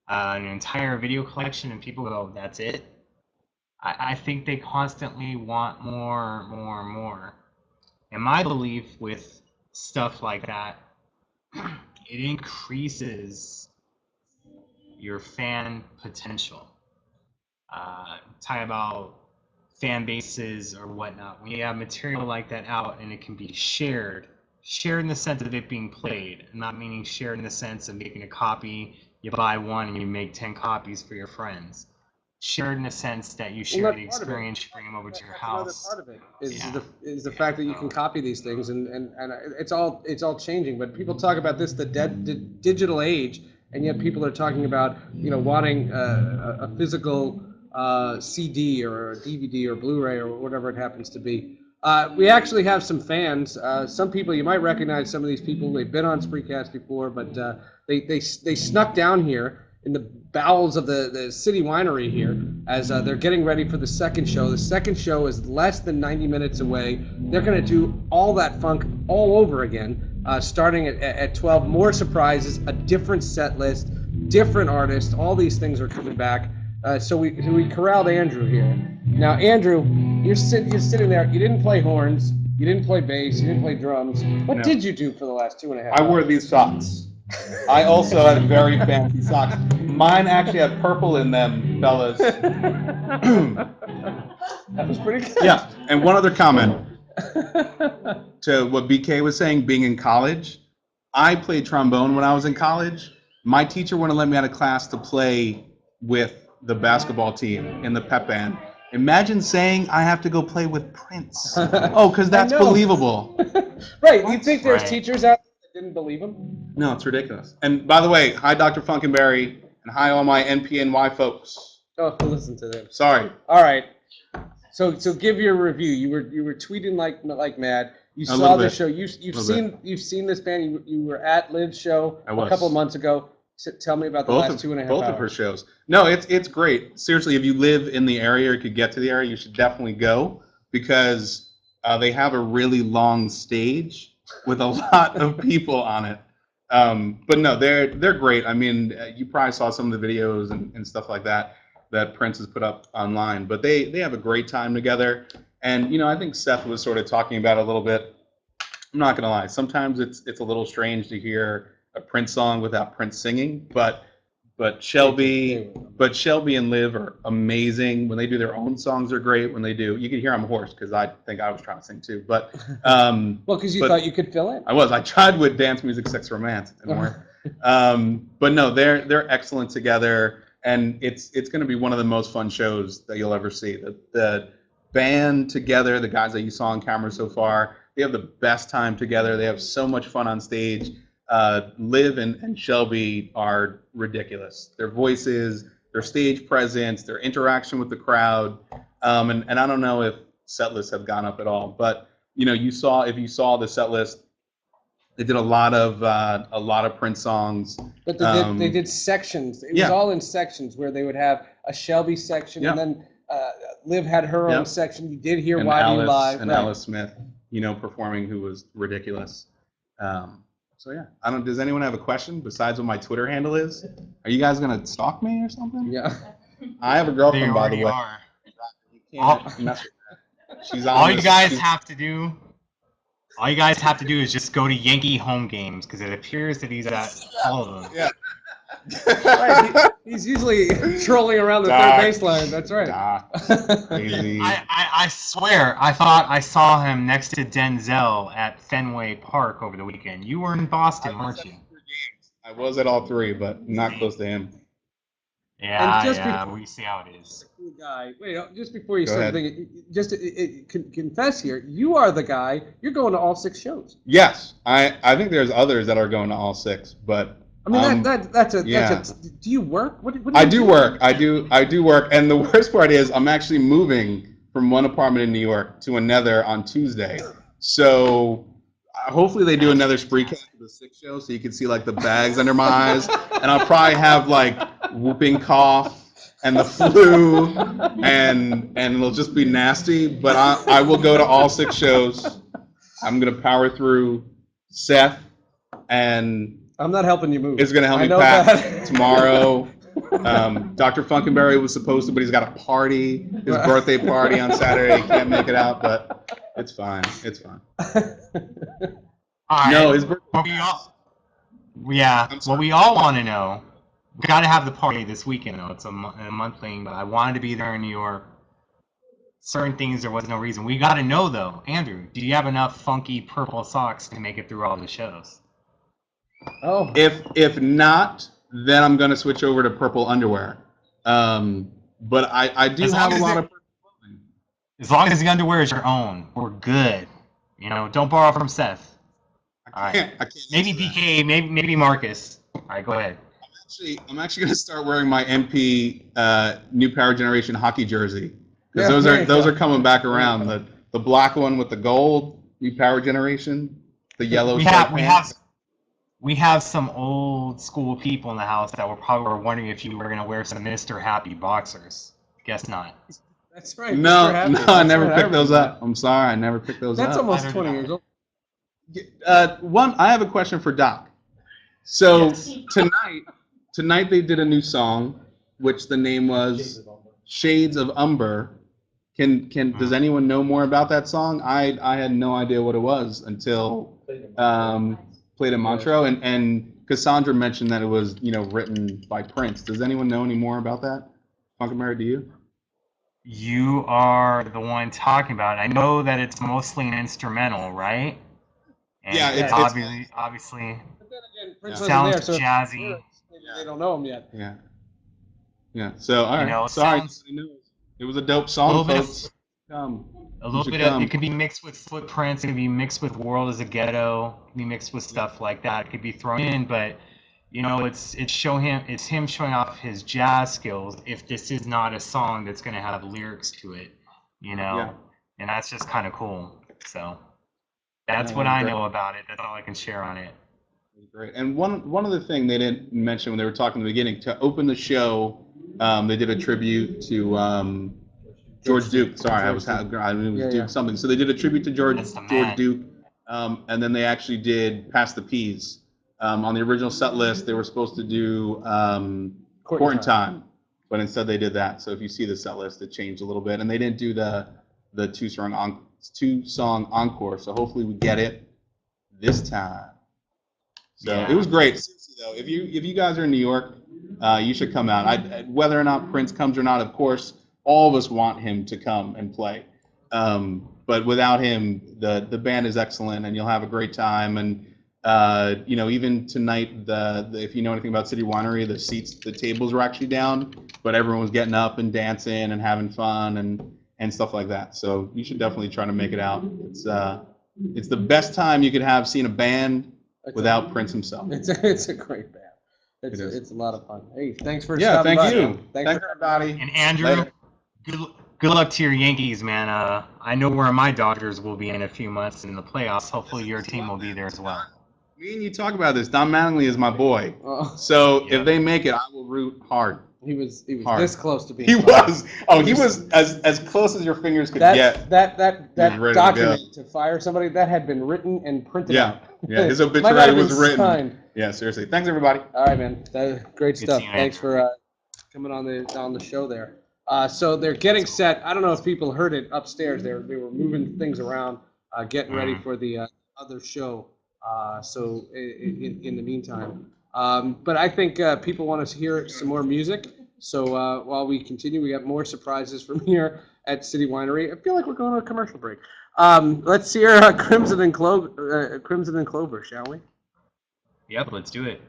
an entire video collection, and people go, that's it? I think they constantly want more. And my belief with stuff like that, it increases your fan potential. Talk about fan bases or whatnot. When you have material like that out and it can be shared in the sense of it being played, not meaning shared in the sense of making a copy, you buy one and you make 10 copies for your friends. Shared in the sense that you share the experience, you bring them over to your house. Another part of it is the fact that you can copy these things, and it's all changing. But people talk about this, the digital age, and yet people are talking about wanting a physical CD or a DVD or Blu-ray or whatever it happens to be. We actually have some fans. Some people, you might recognize some of these people. They've been on Spreecast before, but they snuck down here in the bowels of the City Winery here as they're getting ready for the second show. The second show is less than 90 minutes away. They're going to do all that funk all over again, starting at 12. More surprises, a different set list, different artists. All these things are coming back. So we corralled Andrew here. Now, Andrew, you're sitting there. You didn't play horns. You didn't play bass. You didn't play drums. What did you do for the last 2.5 hours? I wore these socks. I also had very fancy socks. Mine actually had purple in them, fellas. That was pretty good. Yeah, and one other comment to what BK was saying, being in college. I played trombone when I was in college. My teacher wouldn't let me out of class to play with the basketball team in the pep band. Imagine saying I have to go play with Prince. Oh, because that's believable. Right. You think there's teachers out there that didn't believe him? No, it's ridiculous. And by the way, hi, Dr. Funkenberry, and hi, all my NPNY folks. Oh, listen to them. Sorry. All right. So give your review. You were tweeting like mad. You saw the show. You've seen this band. You were at Liv's show a couple of months ago. Tell me about the last 2.5 hours. Both of her shows. No, it's great. Seriously, if you live in the area or could get to the area, you should definitely go because they have a really long stage with a lot of people on it. But no, they're great. I mean, you probably saw some of the videos and stuff like that Prince has put up online. But they have a great time together. And I think Seth was sort of talking about it a little bit. I'm not gonna lie. Sometimes it's a little strange to hear a Prince song without Prince singing, but Shelby and Liv are amazing. When they do their own songs, they're great. When they do, you can hear I'm hoarse because I think I was trying to sing too. But well, because you thought you could fill in. I tried with Dance Music, Sex, Romance. It didn't work. But no, they're excellent together, and it's going to be one of the most fun shows that you'll ever see. The band together, the guys that you saw on camera so far, they have the best time together. They have so much fun on stage. Liv and Shelby are ridiculous. Their voices, their stage presence, their interaction with the crowd, and I don't know if set lists have gone up at all, but if you saw the set list, they did a lot of Prince songs. But they did sections. It was all in sections where they would have a Shelby section, and then Liv had her own section. You did hear Why Do You Lie? And Alice Smith, performing, who was ridiculous. So yeah, does anyone have a question besides what my Twitter handle is? Are you guys gonna stalk me or something? Yeah. I have a girlfriend, by the way. Are. You can't mess with her. She's on All this- you guys have to do is just go to Yankee home games because it appears that he's at all of them. Yeah. Right, he's usually trolling around the third baseline. That's right. Crazy. I swear, I thought I saw him next to Denzel at Fenway Park over the weekend. You were in Boston, weren't you? I was at all three, but not close to him. Yeah, we see how it is. Cool guy. Wait, just before you start thinking, just confess here, you are the guy. You're going to all 6 shows. Yes, I think there's others that are going to all 6, but. I mean, that's a. Do you work? What do I you do work. I do work. And the worst part is I'm actually moving from one apartment in New York to another on Tuesday. So hopefully they do another Spreecast for the 6th show so you can see like the bags under my eyes. And I'll probably have like whooping cough and the flu and it'll just be nasty. But I will go to all 6 shows. I'm going to power through. Seth and I'm not helping you move. It's going to help me pack tomorrow. Dr. Funkenberry was supposed to, but he's got a party, his birthday party on Saturday. He can't make it out, but it's fine. It's fine. All right. No, his birthday. What we all want to know We got to have the party this weekend, though. It's a month thing, but I wanted to be there in New York. Certain things there was no reason. We got to know, though. Andrew, do you have enough funky purple socks to make it through all the shows? Oh, If not, then I'm gonna switch over to purple underwear. But I do As long have a as lot it- of purple clothing. As long as the underwear is your own, we're good. You know, don't borrow from Seth. I can't Maybe answer that. BK, maybe Marcus. All right, go ahead. I'm actually gonna start wearing my MP New Power Generation hockey jersey Yeah, because there you those go. are coming back around. The black one with the gold New Power Generation, the yellow We striped have pants. we have some old school people in the house that were wondering if you were gonna wear some Mr. Happy boxers. Guess not. that's right. No, Mr. Happy. no, I That's never right, picked those remember up. I'm sorry, I never picked those that. That's up. almost Neither 20 did I. years old. I have a question for Doc. So Yes. tonight they did a new song, which the name was Shades of Umber. Does anyone know more about that song? I had no idea what it was until played in Montreux, and Cassandra mentioned that it was written by Prince. Does anyone know any more about that? Funkenberry, do you? You are the one talking about it. I know that it's mostly an instrumental, right? And Yeah, it it's obviously But then again, Prince Yeah. wasn't sounds there, so if jazzy. maybe they don't know him yet. yeah. Yeah. So all You right. know, Sorry. sounds It was a dope a song, little bit of folks. Come. a You little should bit of come. it could be mixed with Footprints, it could be mixed with World as a Ghetto, it could be mixed with stuff like that. It could be thrown in, but you know, it's him showing off his jazz skills. If this is not a song that's gonna have lyrics to it, you know, Yeah. and that's just kind of cool. So that's No, what that's I great. know about it. That's all I can share on it. Great. And one other thing they didn't mention when they were talking in the beginning, to open the show, they did a tribute to George Duke. Sorry, I mean, it was Yeah, Duke yeah. something. So they did a tribute to That's the George man. Duke, and then they actually did Pass the Peas. On the original set list, they were supposed to do Court in Time, but instead they did that. So if you see the set list, it changed a little bit, and they didn't do the two-song encore. So hopefully we get it this time. So Yeah. it was great. Seriously though, if you guys are in New York, you should come out. Whether or not Prince comes or not, of course, all of us want him to come and play. But without him, the band is excellent, and you'll have a great time. And even tonight, if you know anything about City Winery, the tables were actually down, but everyone was getting up and dancing and having fun and stuff like that. So you should definitely try to make it out. It's the best time you could have seeing a band without Prince himself. It's a great band. It is. It's a lot of fun. Hey, thanks for Yeah, stopping thank by. you. Man. Thanks for everybody. And Andrew, Later. good luck to your Yankees, man. I know where my Dodgers will be in a few months in the playoffs. Hopefully your team will be there as well. Me and you talk about this. Don Mattingly is my boy. Oh, So Yeah. if they make it, I will root hard. he was Hard. this close to being. He fired. was. Oh, he was as close as your fingers could That get. that He was ready to document to fire somebody that had been written and printed Yeah. out. Yeah, his Might not obituary have was been written. signed. Yeah, seriously. Thanks everybody. All right, man. Great Good stuff. seeing you, Thanks for coming on the show there. So they're getting set. I don't know if people heard it upstairs. They were moving things around, getting ready for the other show. So in the meantime, but I think people want to hear some more music. So while we continue, we have more surprises from here at City Winery. I feel like we're going to a commercial break. Let's hear Crimson and Clover, shall we? Yep, let's do it.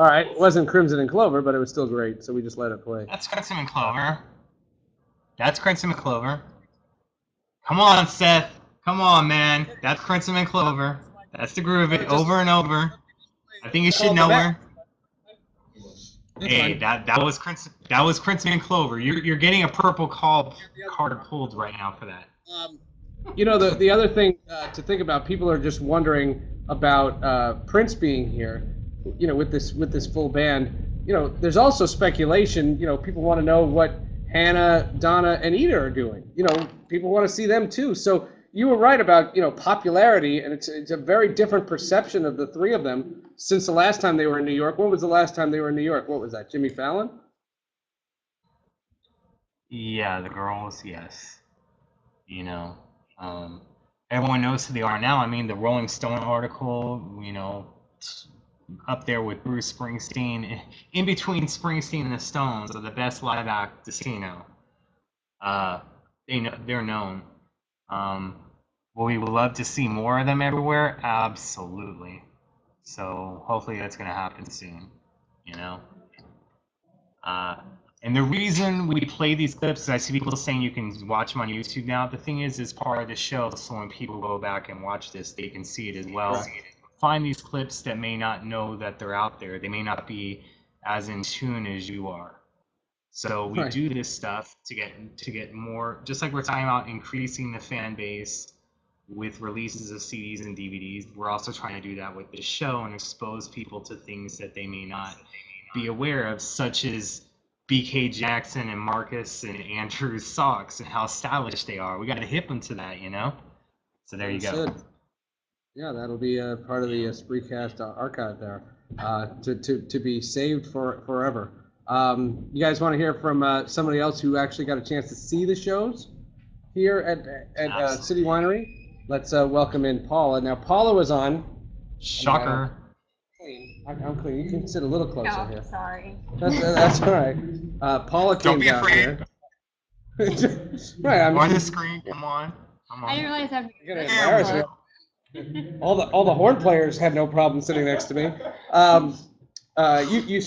All right, it wasn't Crimson and Clover, but it was still great, so we just let it play. That's Crimson and Clover. That's Crimson and Clover. Come on, Seth. Come on, man. That's Crimson and Clover. That's the groove of it over and over. I think you should know her. Hey, that was Crimson. That was Crimson and Clover. You're getting a purple card pulled right now for that. You know, the other thing to think about, people are just wondering about Prince being here. You know, with this full band. You know, there's also speculation. You know, people want to know what Hannah, Donna, and Ida are doing. You know, people want to see them too. So you were right about, you know, popularity, and it's a very different perception of the three of them since the last time they were in New York. When was the last time they were in New York? What was that? Jimmy Fallon? Yeah, the girls, yes. You know, everyone knows who they are now. I mean, the Rolling Stone article, you know, up there with Bruce Springsteen, in between Springsteen and the Stones, are the best live act to see now. They're known. Will we love to see more of them everywhere? Absolutely. So hopefully that's going to happen soon, you know? And the reason we play these clips is I see people saying you can watch them on YouTube now. The thing is, it's part of the show, so when people go back and watch this, they can see it as well. Right. Find these clips that may not know that they're out there. They may not be as in tune as you are. So we do this stuff to get more, just like we're talking about increasing the fan base with releases of CDs and DVDs. We're also trying to do that with this show and expose people to things that they may not be aware of, such as BK Jackson and Marcus and Andrew's socks and how stylish they are. We got to hip them to that, you know? So there you go. Yeah, that'll be a part of the Spreecast archive there to be saved forever. You guys want to hear from somebody else who actually got a chance to see the shows here at City Winery? Let's welcome in Paula. Now, Paula was on. Shocker. I'm clean. You can sit a little closer here. Sorry. That's all right. Paula came down here. Right. I'm on the screen. Come on. I didn't realize I You're gonna embarrass me. All the horn players had no problem sitting next to me. You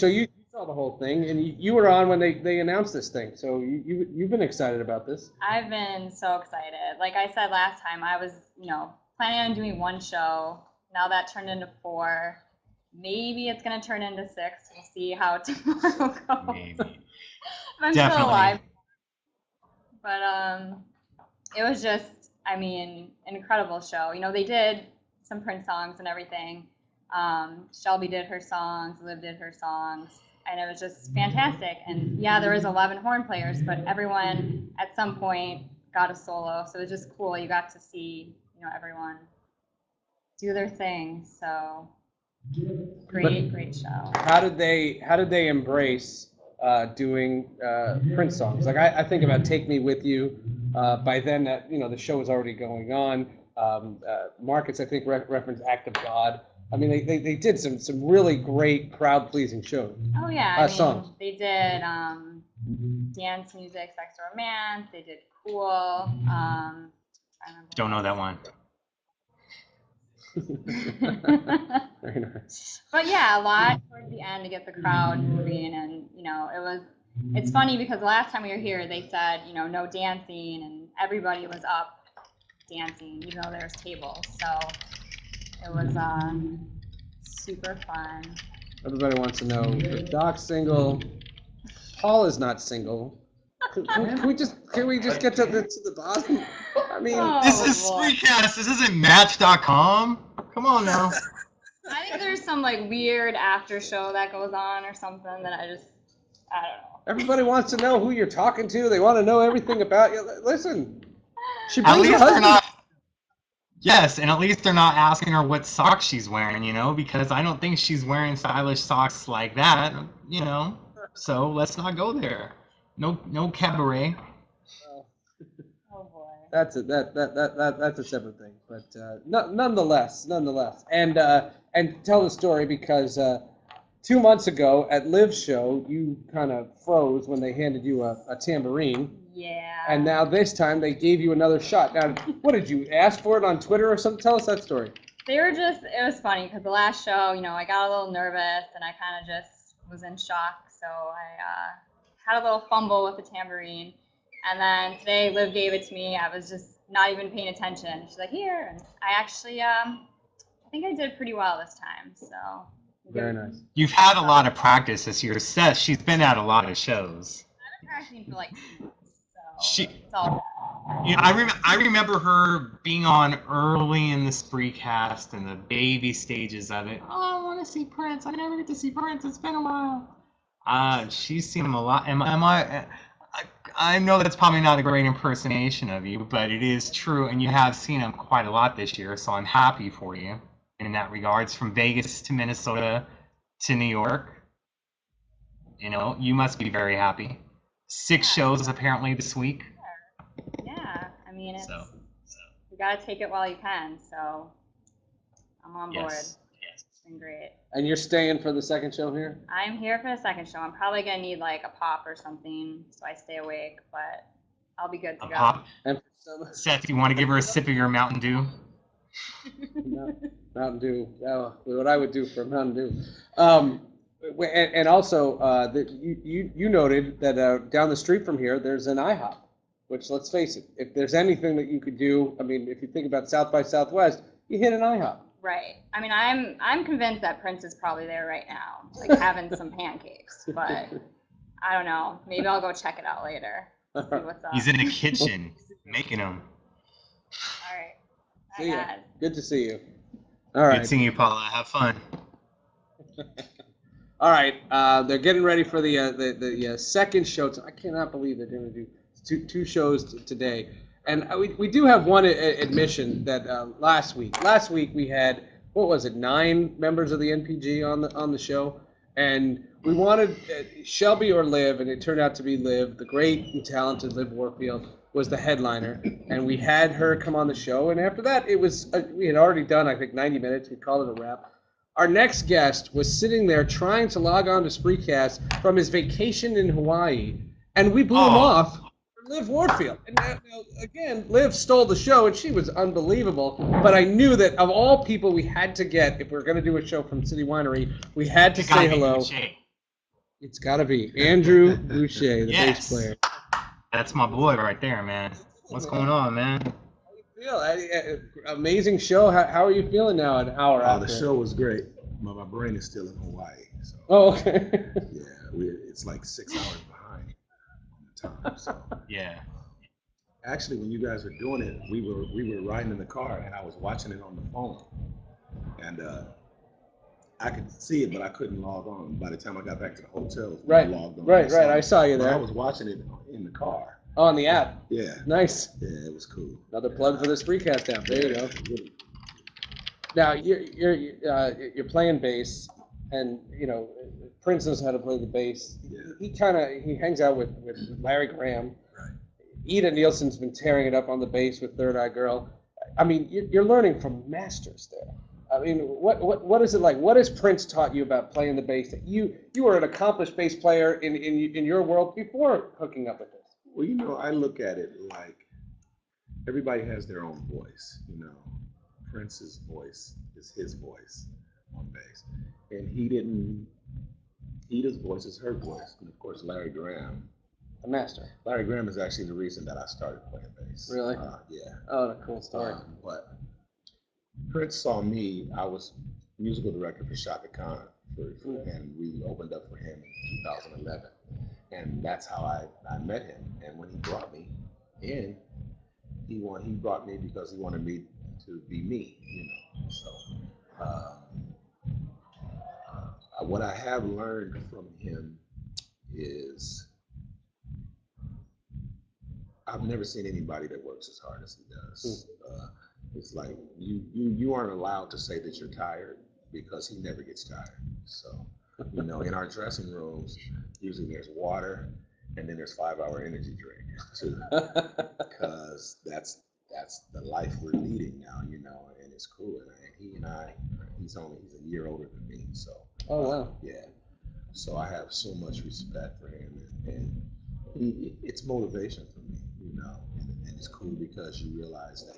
saw the whole thing, and you were on when they announced this thing. So you've been excited about this. I've been so excited. Like I said last time, I was planning on doing one show. Now that turned into 4. Maybe it's gonna turn into 6. We'll see how tomorrow goes. Maybe. I'm Definitely. still alive. But it was just, I mean, an incredible show. You know, they did some Prince songs and everything. Shelby did her songs, Liv did her songs, and it was just fantastic. And yeah, there was 11 horn players, but everyone at some point got a solo, so it was just cool. You got to see, everyone do their thing. So great show. How did they embrace doing Prince songs? Like I think about "Take Me With You." By then, the show was already going on. Marcus, I think, referenced "Act of God." I mean, they did some really great crowd pleasing shows. Oh yeah, songs. They did dance music, sex romance. They did Cool. Don't know that one. Very nice. But yeah, a lot towards the end to get the crowd moving, and it's funny because the last time we were here, they said no dancing, and everybody was up dancing, even though there's tables. So it was super fun. Everybody wants to know if Doc's single. Paul is not single. Can we just get to the bottom? I mean, this is Spreecast. This isn't Match.com. Come on now. I think there's some weird after show that goes on or something that I don't know. Everybody wants to know who you're talking to. They want to know everything about you. Listen, she at brings her least husband. they're not. Yes, and at least they're not asking her what socks she's wearing, because I don't think she's wearing stylish socks like that, So let's not go there. No cabaret. Oh boy. That's a separate thing, but nonetheless, and tell the story because 2 months ago at Liv's show, you kind of froze when they handed you a tambourine. Yeah. And now this time they gave you another shot. Now, what did you ask for it on Twitter or something? Tell us that story. They were just, it was funny because the last show, you know, I got a little nervous and I kind of just was in shock. So I had a little fumble with the tambourine. And then today Liv gave it to me. I was just not even paying attention. She's like, here. And I actually, I think I did pretty well this time. So Very nice. You've had a lot of practice this year. Seth, she's been at a lot of shows. I've been practicing for like 2 months. So She, it's all you know, I remember her being on early in the Spreecast and the baby stages of it. Oh, I want to see Prince. I never get to see Prince. It's been a while. She's seen him a lot. I know that's probably not a great impersonation of you, but it is true, and you have seen him quite a lot this year. So I'm happy for you in that regards. From Vegas to Minnesota to New York, you know, you must be very happy. 6 shows apparently this week. yeah. I mean, it's, So, you got to take it while you can. So I'm on board. yes. It's been great. And you're staying for the second show here? I'm here for the second show. I'm probably going to need like a pop or something so I stay awake, but I'll be good to A go. pop. And for some, Seth, you want to give her a sip of your Mountain Dew? Mountain Dew. What I would do for Mountain Dew. And also, you noted that down the street from here, there's an IHOP, which, let's face it, if there's anything that you could do, I mean, if you think about South by Southwest, you hit an IHOP. Right. I mean, I'm convinced that Prince is probably there right now, like having some pancakes, but I don't know. Maybe I'll go check it out later. See what's up. He's in the kitchen making them. All right. See ya. Bye, guys. Good to see you. All right. Good seeing you, Paula. Have fun. All right. They're getting ready for the second show. I cannot believe they're going to do two shows today. And we do have one admission that last week we had, what was it, 9 members of the NPG on the show, and we wanted Shelby or Liv, and it turned out to be Liv. The great and talented Liv Warfield was the headliner, and we had her come on the show. And after that, it was we had already done, I think, 90 minutes. We called it a wrap. Our next guest was sitting there trying to log on to Spreecast from his vacation in Hawaii, and we blew him off. Liv Warfield. And now, again, Liv stole the show, and she was unbelievable. But I knew that of all people we had to get, if we were going to do a show from City Winery, we had to say hello. It's got to be Andrew Boucher, the bass player. That's my boy right there, man. What's going on, man? How do you feel? Amazing show. How are you feeling now an hour after? The show was great. My brain is still in Hawaii. So. Oh, okay. Yeah, it's like 6 hours behind on the time. So. Yeah. Actually, when you guys were doing it, we were riding in the car, and I was watching it on the phone, and I could see it, but I couldn't log on. By the time I got back to the hotel, right, I logged on. Right. I saw you there. I was watching it in the car. Oh, on the app. Yeah. Nice. Yeah, it was cool. Another plug for the Spreecast app. There you go. Now you're playing bass, and you know Prince knows how to play the bass. Yeah. He hangs out with Larry Graham. Right. Ida Nielsen's been tearing it up on the bass with Third Eye Girl. I mean, you're learning from masters there. I mean, what is it like? What has Prince taught you about playing the bass? That you were an accomplished bass player in your world before hooking up with this. Well, you know, I look at it like everybody has their own voice. You know, Prince's voice is his voice on bass, and Ida's voice is her voice, and of course Larry Graham. A master. Larry Graham is actually the reason that I started playing bass. Really? Yeah. Oh, a cool story. But Prince saw me. I was musical director for Shaka Khan, and we opened up for him in 2011. And that's how I met him. And when he brought me in, he brought me because he wanted me to be me, you know. So what I have learned from him is I've never seen anybody that works as hard as he does. It's like you aren't allowed to say that you're tired because he never gets tired. So, you know, in our dressing rooms, usually there's water and then there's 5-hour energy drink too, because that's the life we're leading now, you know, and it's cool. And he's a year older than me, so. Oh wow. Yeah. So I have so much respect for him, and it's motivation for me, you know, and it's cool because you realize that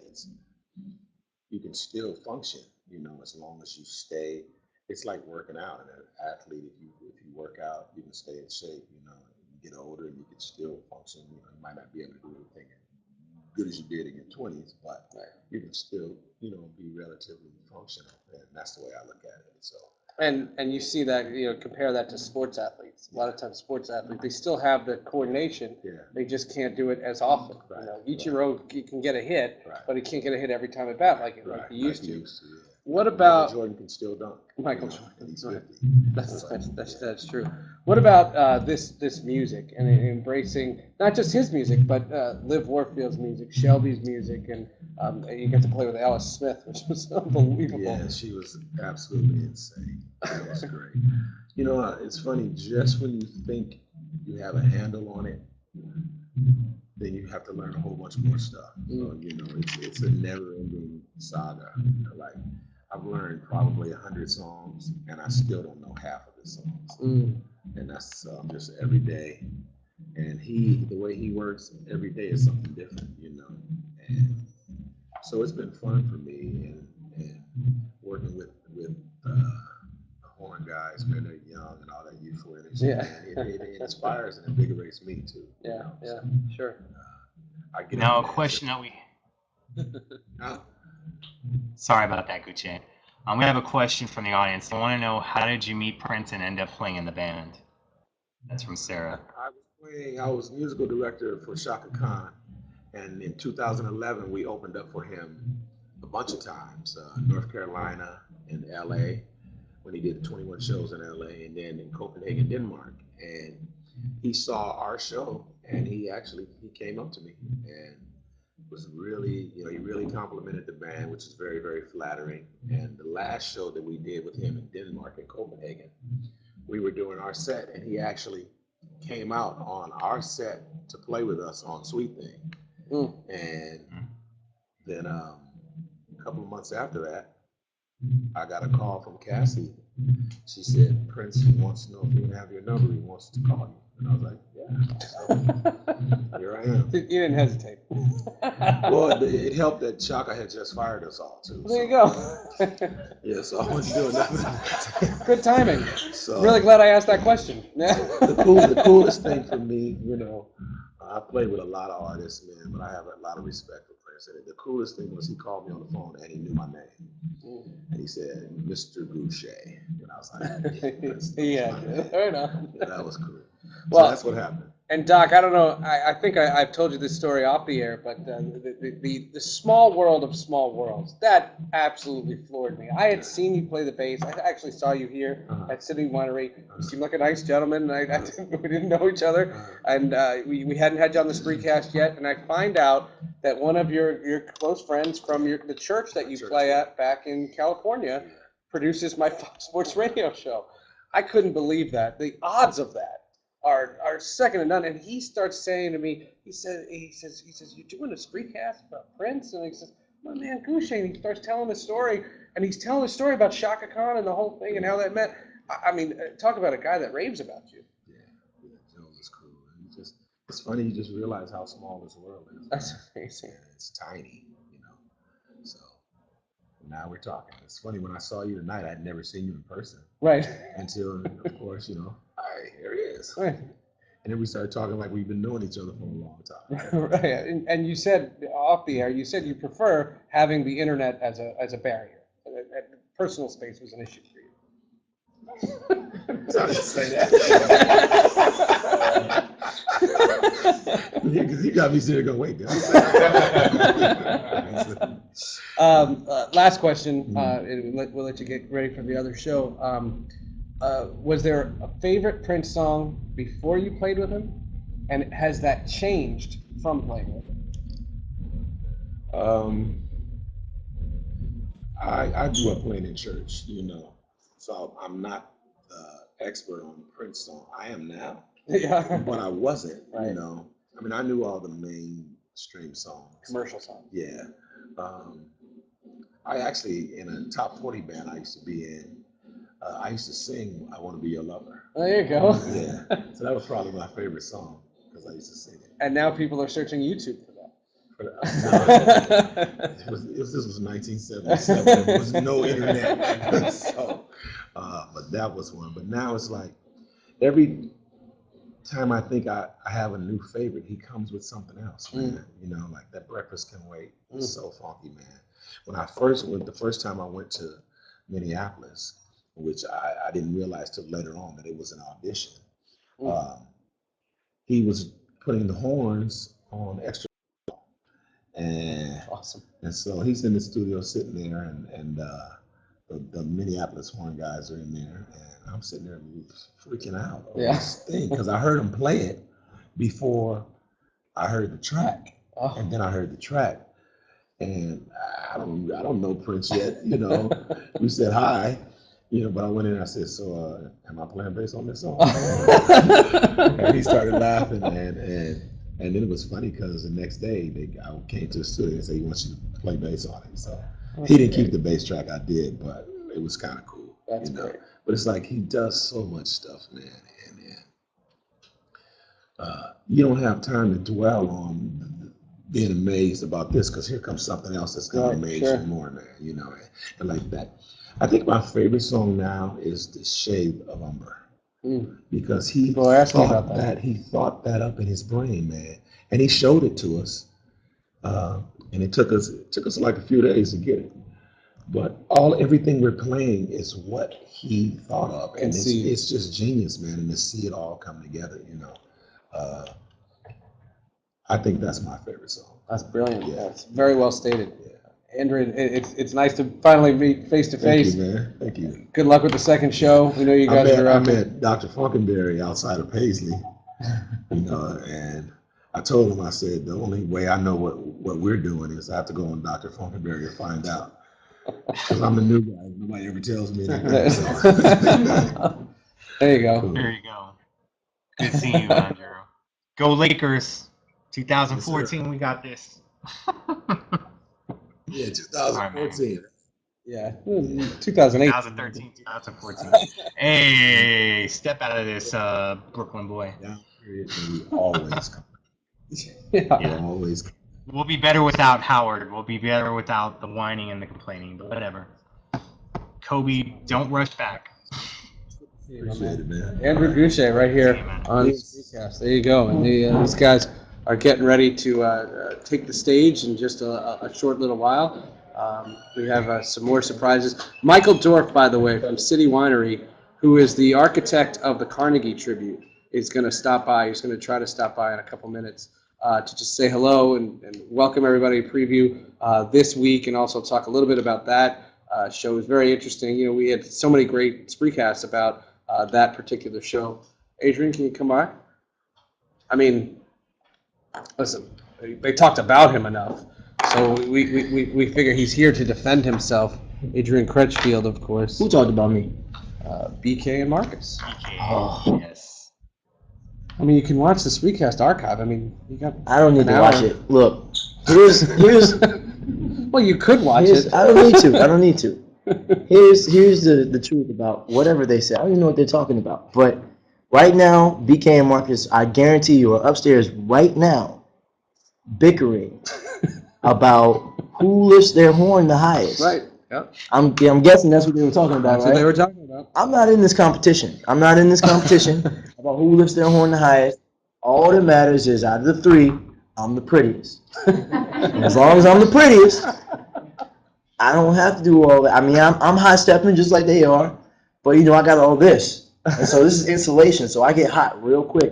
you can still function You know, as long as you stay, it's like working out. And an athlete, if you work out, you can stay in shape. You know, you get older and you can still function. You know, you might not be able to do everything as good as you did in your 20s, but you can still, you know, be relatively functional. And that's the way I look at it. So. And you see that, you know, compare that to sports athletes. A lot of times sports athletes, they still have the coordination. Yeah. They just can't do it as often. Right, You know, Ichiro can get a hit, Right. but he can't get a hit every time at bat like Right, he used to. yeah. What about Michael Jordan can still dunk. Michael You know, Jordan? and he's Go ahead. 50. That's true. What about this music and embracing not just his music, but Liv Warfield's music, Shelby's music, and you get to play with Alice Smith, which was unbelievable. Yeah, she was absolutely insane. That was great. You know, it's funny, just when you think you have a handle on it, then you have to learn a whole bunch more stuff. So, you know, it's a never-ending saga. You know, like, I've learned probably 100 songs, and I still don't know half of the songs. And that's just every day. And the way he works, every day is something different, you know. And so it's been fun for me, and working with the horn guys, when they're young and all that youthful energy. Yeah. And it inspires and invigorates me too. Yeah, you know? yeah, So, sure. Now a question that we. Sorry about that, Gucci. We have a question from the audience. They want to know, how did you meet Prince and end up playing in the band? That's from Sarah. I was musical director for Shaka Khan, and in 2011 we opened up for him a bunch of times, North Carolina and LA, when he did 21 shows in LA, and then in Copenhagen, Denmark. And he saw our show, and he came up to me and was really, you know, he really complimented the band, which is very, very flattering. And the last show that we did with him in Denmark, in Copenhagen, we were doing our set, and he actually came out on our set to play with us on Sweet Thing. And then a couple of months after that, I got a call from Cassie. She said, Prince wants to know if you can have your number. He wants to call you. And I was like, yeah. So here I am. You didn't hesitate. Well, it helped that Chaka had just fired us all too. There you go. Yeah, so I wasn't doing nothing. Good timing. So, really glad I asked that question. the coolest thing for me, you know, I play with a lot of artists, man, but I have a lot of respect for Prince. And the coolest thing was he called me on the phone and he knew my name. And he said, Mr. Boucher. And I was like, yeah, fair enough. Yeah, that was cool. Well, so that's what happened. And Doc, I don't know, I think I've told you this story off the air, but the small world of small worlds, that absolutely floored me. I had seen you play the bass. I actually saw you here at City Winery. You seemed like a nice gentleman. We didn't know each other, and we hadn't had you on the Spreecast yet. And I find out that one of your close friends from the church that you play at back in California produces my Fox Sports radio show. I couldn't believe that. The odds of that are second to none. And he starts saying to me, he says, you're doing a Spreecast about Prince? And he says, my man Goucher. And he starts telling the story, and he's telling the story about Shaka Khan and the whole thing and how that met. I mean, talk about a guy that raves about you. Yeah, Jones is cool. And it's funny, you just realize how small this world is. That's amazing. And it's tiny, you know. So now we're talking. It's funny, when I saw you tonight, I'd never seen you in person. Right. Until, of course, you know, hi, here he is. Right. And then we started talking like we've been knowing each other for a long time. Right. And you said off the air, you said you prefer having the internet as a barrier. Personal space was an issue for you. I didn't say that. You got me sitting there going, wait, last question, and we'll let you get ready for the other show. Was there a favorite Prince song before you played with him? And has that changed from playing with him? I grew up playing in church, you know, so I'm not expert on Prince song. I am now, Yeah. but I wasn't, Right. you know. I mean, I knew all the mainstream songs. Commercial songs. Yeah. I actually, in a top 40 band I used to be in, I used to sing I Want to Be Your Lover. There you go. Yeah. So that was probably my favorite song because I used to sing it. And now people are searching YouTube for that. This was 1977. There was no internet. So, but that was one. But now it's like every time I think I have a new favorite, he comes with something else, man. You know, like that Breakfast Can Wait. It's so funky, man. When I first went, the first time I went to Minneapolis, which I didn't realize till later on that it was an audition. He was putting the horns on extra, and Awesome. and so he's in the studio sitting there, and the Minneapolis horn guys are in there, and I'm sitting there freaking out over this thing because I heard him play it before I heard the track, and then I heard the track, and I don't know Prince yet, you know. We said hi, you know, but I went in and I said, so am I playing bass on this song? And he started laughing, and then it was funny because the next day I came to the studio and said he wants you to play bass on it. So he didn't keep the bass track, I did, but it was kind of cool. That's you know? great. But it's like he does so much stuff, man, and you don't have time to dwell on being amazed about this because here comes something else that's gonna amaze you more, man. You know, and like that. I think my favorite song now is "The Shade of Umber." Because he thought that up in his brain, man, and he showed it to us, and it took us like a few days to get it. But everything we're playing is what he thought of, and it's just genius, man. And to see it all come together, you know, I think that's my favorite song. That's brilliant. Yeah. That's very well stated. Andrew, it's nice to finally meet face to face. Thank you, man. Thank you. Good luck with the second show. We know you guys are. I met Dr. Funkenberry outside of Paisley, you know, and I told him, I said, the only way I know what we're doing is I have to go on Dr. Funkenberry to find out. Because I'm the new guy. Nobody ever tells me anything. So. There you go. Cool. There you go. Good seeing you, Andrew. Go Lakers. 2014, we got this. Yeah, 2014. Yeah, 2008. 2013, 2014. Hey, step out of this, Brooklyn boy. Down period, and we always come. Yeah. Always come. We'll be better without Howard. We'll be better without the whining and the complaining, but whatever. Kobe, don't rush back. Appreciate it, man. Andrew Goucher right here on Spreecast. There you go. And these guys are getting ready to take the stage in just a short little while. We have some more surprises. Michael Dorff, by the way, from City Winery, who is the architect of the Carnegie tribute, is going to stop by. He's going to try to stop by in a couple minutes to just say hello and welcome everybody, preview this week, and also talk a little bit about that show. It was very interesting. You know, we had so many great Spreecasts about that particular show. Adrian, can you come by? I mean, listen, they talked about him enough, so we figure he's here to defend himself. Adrian Crutchfield, of course. Who talked about me? BK and Marcus. BK, Oh. yes. I mean, you can watch the Spreecast archive. I mean, you got. I don't need to watch it. Look, here's. Well, you could watch it. I don't need to. I don't need to. Here's the truth about whatever they say. I don't even know what they're talking about. But right now, BK and Marcus, I guarantee you, are upstairs right now, bickering about who lifts their horn the highest. Right. Yep. I'm guessing that's what they were talking about, That's right? what they were talking about. I'm not in this competition. about who lifts their horn the highest. All that matters is out of the three, I'm the prettiest. And as long as I'm the prettiest, I don't have to do all that. I mean, I'm high stepping just like they are, but you know, I got all this. And so this is insulation, so I get hot real quick.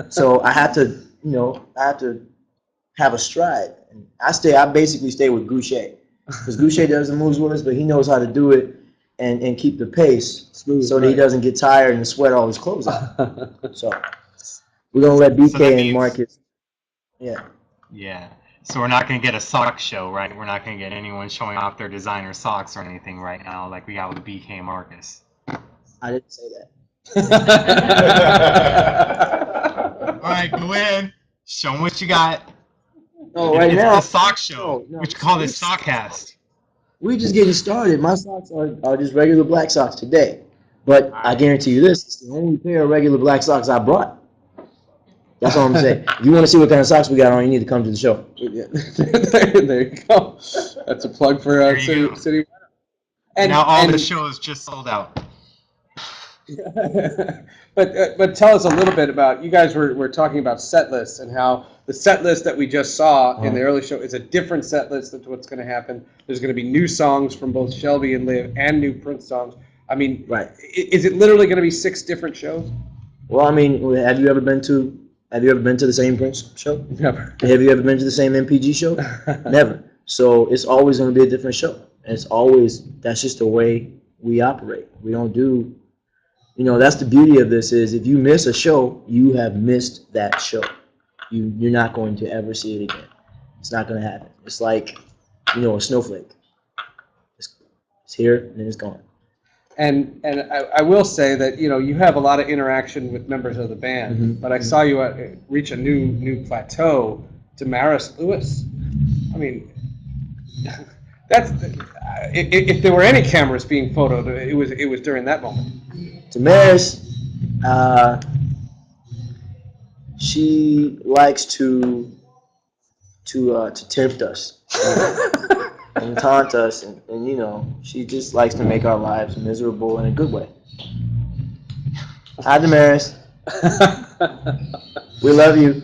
So I have to, have a stride. And I basically stay with Goucher. Because Goucher does the moves with us, but he knows how to do it and keep the pace so that he doesn't get tired and sweat all his clothes out. So we're going to let BK and Marcus. Yeah. Yeah. So we're not going to get a sock show, right? We're not going to get anyone showing off their designer socks or anything right now like we got with BK and Marcus. I didn't say that. All right, go in. Show them what you got. No, right it's now. the sock show. No. We should call this Sockcast. We're just getting started. My socks are just regular black socks today. But I guarantee you this, it's the only pair of regular black socks I brought. That's all I'm saying. If you want to see what kind of socks we got on, you need to come to the show. There you go. That's a plug for There you go. City. Now all the shows just sold out. but tell us a little bit about, you guys were talking about set lists and how the set list that we just saw in the early show is a different set list than what's going to happen. There's going to be new songs from both Shelby and Liv and new Prince songs. I mean, Right. Is it literally going to be 6 different shows? Well, I mean, have you ever been to the same Prince show? Never. Have you ever been to the same MPG show? Never. So it's always going to be a different show. And that's just the way we operate. We don't do, that's the beauty of this is if you miss a show, you have missed that show. You're not going to ever see it again. It's not going to happen. It's like, a snowflake. It's here and then it's gone. And I will say that you have a lot of interaction with members of the band, but I saw you reach a new plateau. Damaris Lewis. I mean, that's if there were any cameras being photoed, it was during that moment. Damaris, she likes to tempt us and taunt us, and she just likes to make our lives miserable in a good way. Hi, Damaris. We love you,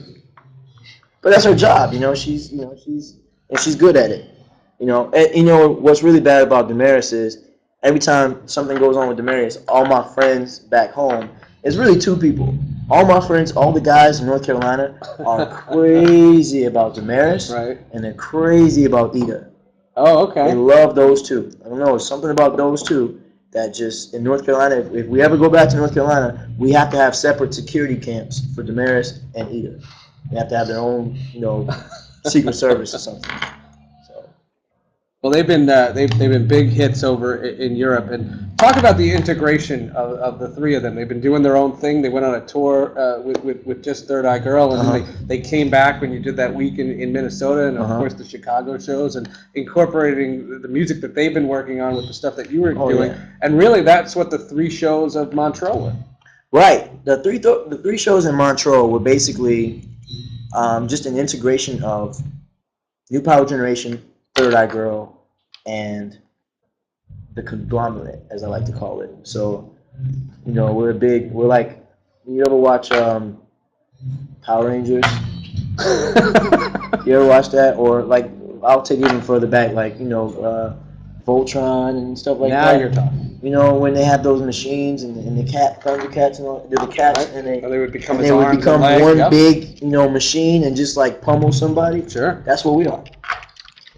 but that's her job. She's good at it. And what's really bad about Damaris is every time something goes on with Damaris, all my friends back home, it's really 2 people. All my friends, all the guys in North Carolina are crazy about Damaris, Right. and they're crazy about Ida. Oh, okay. They love those 2. I don't know, it's something about those 2 that just, in North Carolina, if we ever go back to North Carolina, we have to have separate security camps for Damaris and Ida. They have to have their own, Secret Service or something. Well, they've been big hits over in Europe. And talk about the integration of the 3 of them. They've been doing their own thing. They went on a tour with just Third Eye Girl, and then they came back when you did that week in Minnesota, and of course the Chicago shows, and incorporating the music that they've been working on with the stuff that you were doing. Yeah. And really, that's what the 3 shows of Montreux were. Right. The three shows in Montreux were basically just an integration of New Power Generation, Third Eye Girl, and the conglomerate, as I like to call it. So, we're like, you ever watch Power Rangers? You ever watch that? Or like, I'll take it even further back, like, Voltron and stuff like that. Now you're talking. When they have those machines and the Thundercats and all, they're the cats, and they would become one big, machine and just like pummel somebody. Sure. That's what we are.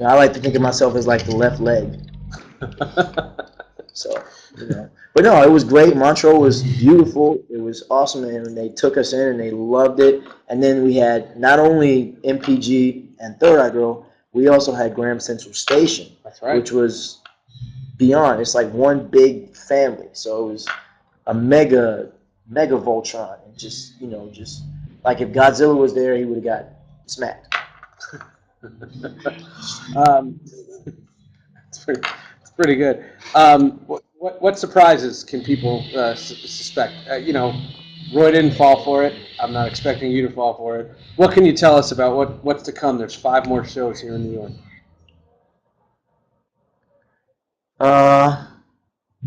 I like to think of myself as like the left leg. So, But no, it was great. Montreux was beautiful. It was awesome, and they took us in and they loved it. And then we had not only MPG and Third Eye Girl, we also had Graham Central Station. That's right. Which was beyond. It's like one big family. So it was a mega Voltron. And just like if Godzilla was there, he would have got smacked. It's pretty good. What surprises can people suspect? Roy didn't fall for it. I'm not expecting you to fall for it. What can you tell us about what's to come? There's 5 more shows here in New York.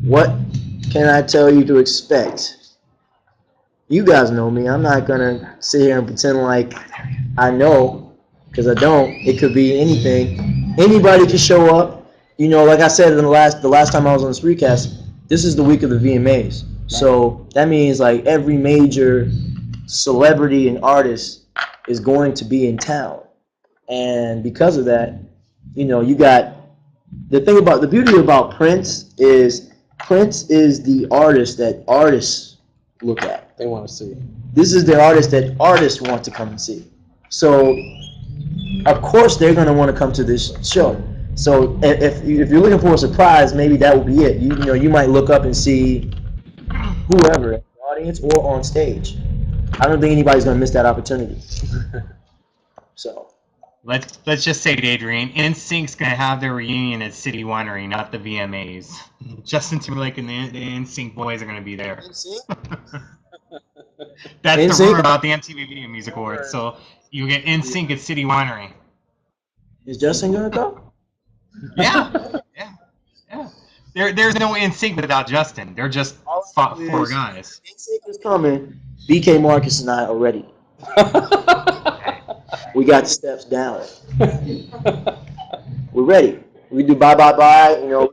What can I tell you to expect? You guys know me. I'm not gonna sit here and pretend like I know, because I don't. It could be anything. Anybody can show up. Like I said in the last time I was on the Spreecast, this is the week of the VMAs. Right. So that means like every major celebrity and artist is going to be in town. And because of that, you got the beauty about Prince is the artist that artists look at. They want to see. This is the artist that artists want to come and see. So, of course, they're going to want to come to this show. So, if you're looking for a surprise, maybe that will be it. You might look up and see whoever in the audience or on stage. I don't think anybody's going to miss that opportunity. So. Let's just say it, Adrian. NSYNC's gonna have their reunion at City Winery, not the VMAs. Justin Timberlake and the NSYNC boys are gonna be there. That's the NSYNC? rumor about the MTV Video Music Awards. So you get NSYNC at City Winery. Is Justin gonna go? Yeah, yeah. There's no NSYNC without Justin. They're just four guys. NSYNC is coming. BK Marcus and I are ready. We got the steps down. We're ready. We do bye bye bye. You know,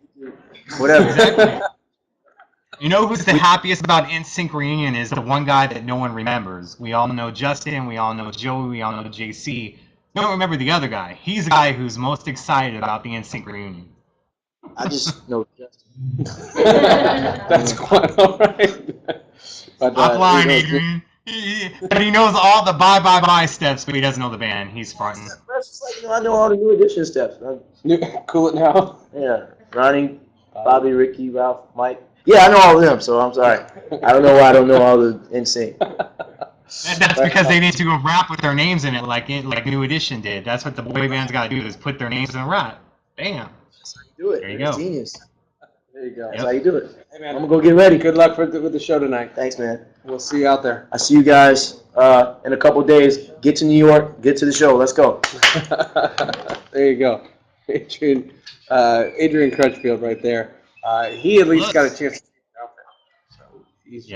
whatever. Exactly. You know who's the happiest about NSYNC reunion is the one guy that no one remembers. We all know Justin, we all know Joey, we all know JC. Don't remember the other guy. He's the guy who's most excited about the NSYNC reunion. I just know Justin. That's quite all right. But, Stop lying, you know, Adrian. But he knows all the bye bye bye steps, but he doesn't know the band. He's fronting. That's just like, you know, I know all the new edition steps. Cool it now. Yeah, Ronnie, Bobby, Ricky, Ralph, Mike. Yeah, I know all of them, so I'm sorry. I don't know why I don't know all the NSYNC. That's because they need to go rap with their names in it, like New Edition did. That's what the boy bands got to do, is put their names in a rap. Bam. That's how you do it. There you You're a go. Genius. There you go. That's how you do it. Hey, man, I'm gonna go get ready. good luck with the show tonight. Thanks, man. We'll see you out there. I see you guys in a couple days. Get to New York. Get to the show. Let's go. There you go. Adrian Crutchfield right there. He at least got a chance to take it out there. So he's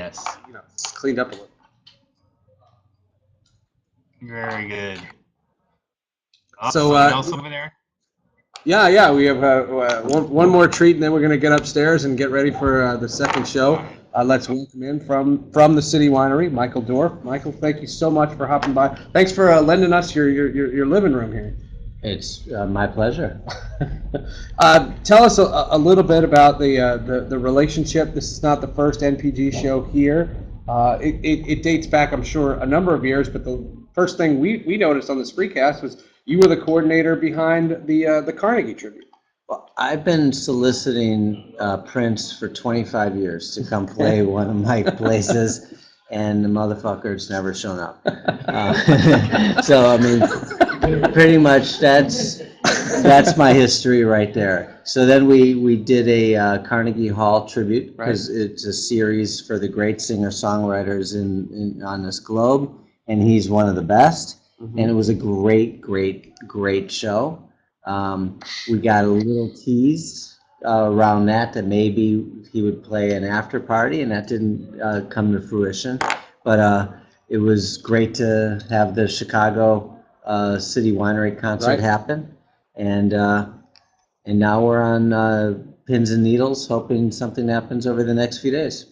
cleaned up a little. Very good. So, someone else over there? Yeah. We have one more treat, and then we're going to get upstairs and get ready for the second show. Let's welcome in from the City Winery, Michael Dorff. Michael, thank you so much for hopping by. Thanks for lending us your living room here. It's my pleasure. Tell us a little bit about the relationship. This is not the first NPG show here. It dates back, I'm sure, a number of years, but the first thing we noticed on the Spreecast was you were the coordinator behind the Carnegie tribute. Well, I've been soliciting Prince for 25 years to come play one of my places, and the motherfucker's never shown up. So, I mean, pretty much that's my history right there. So then we did a Carnegie Hall tribute, because it's a series for the great singer-songwriters on this globe, and he's one of the best. Mm-hmm. And it was a great show. We got a little tease around that maybe he would play an after party, and that didn't come to fruition. But it was great to have the Chicago City Winery concert happen, and now we're on pins and needles, hoping something happens over the next few days.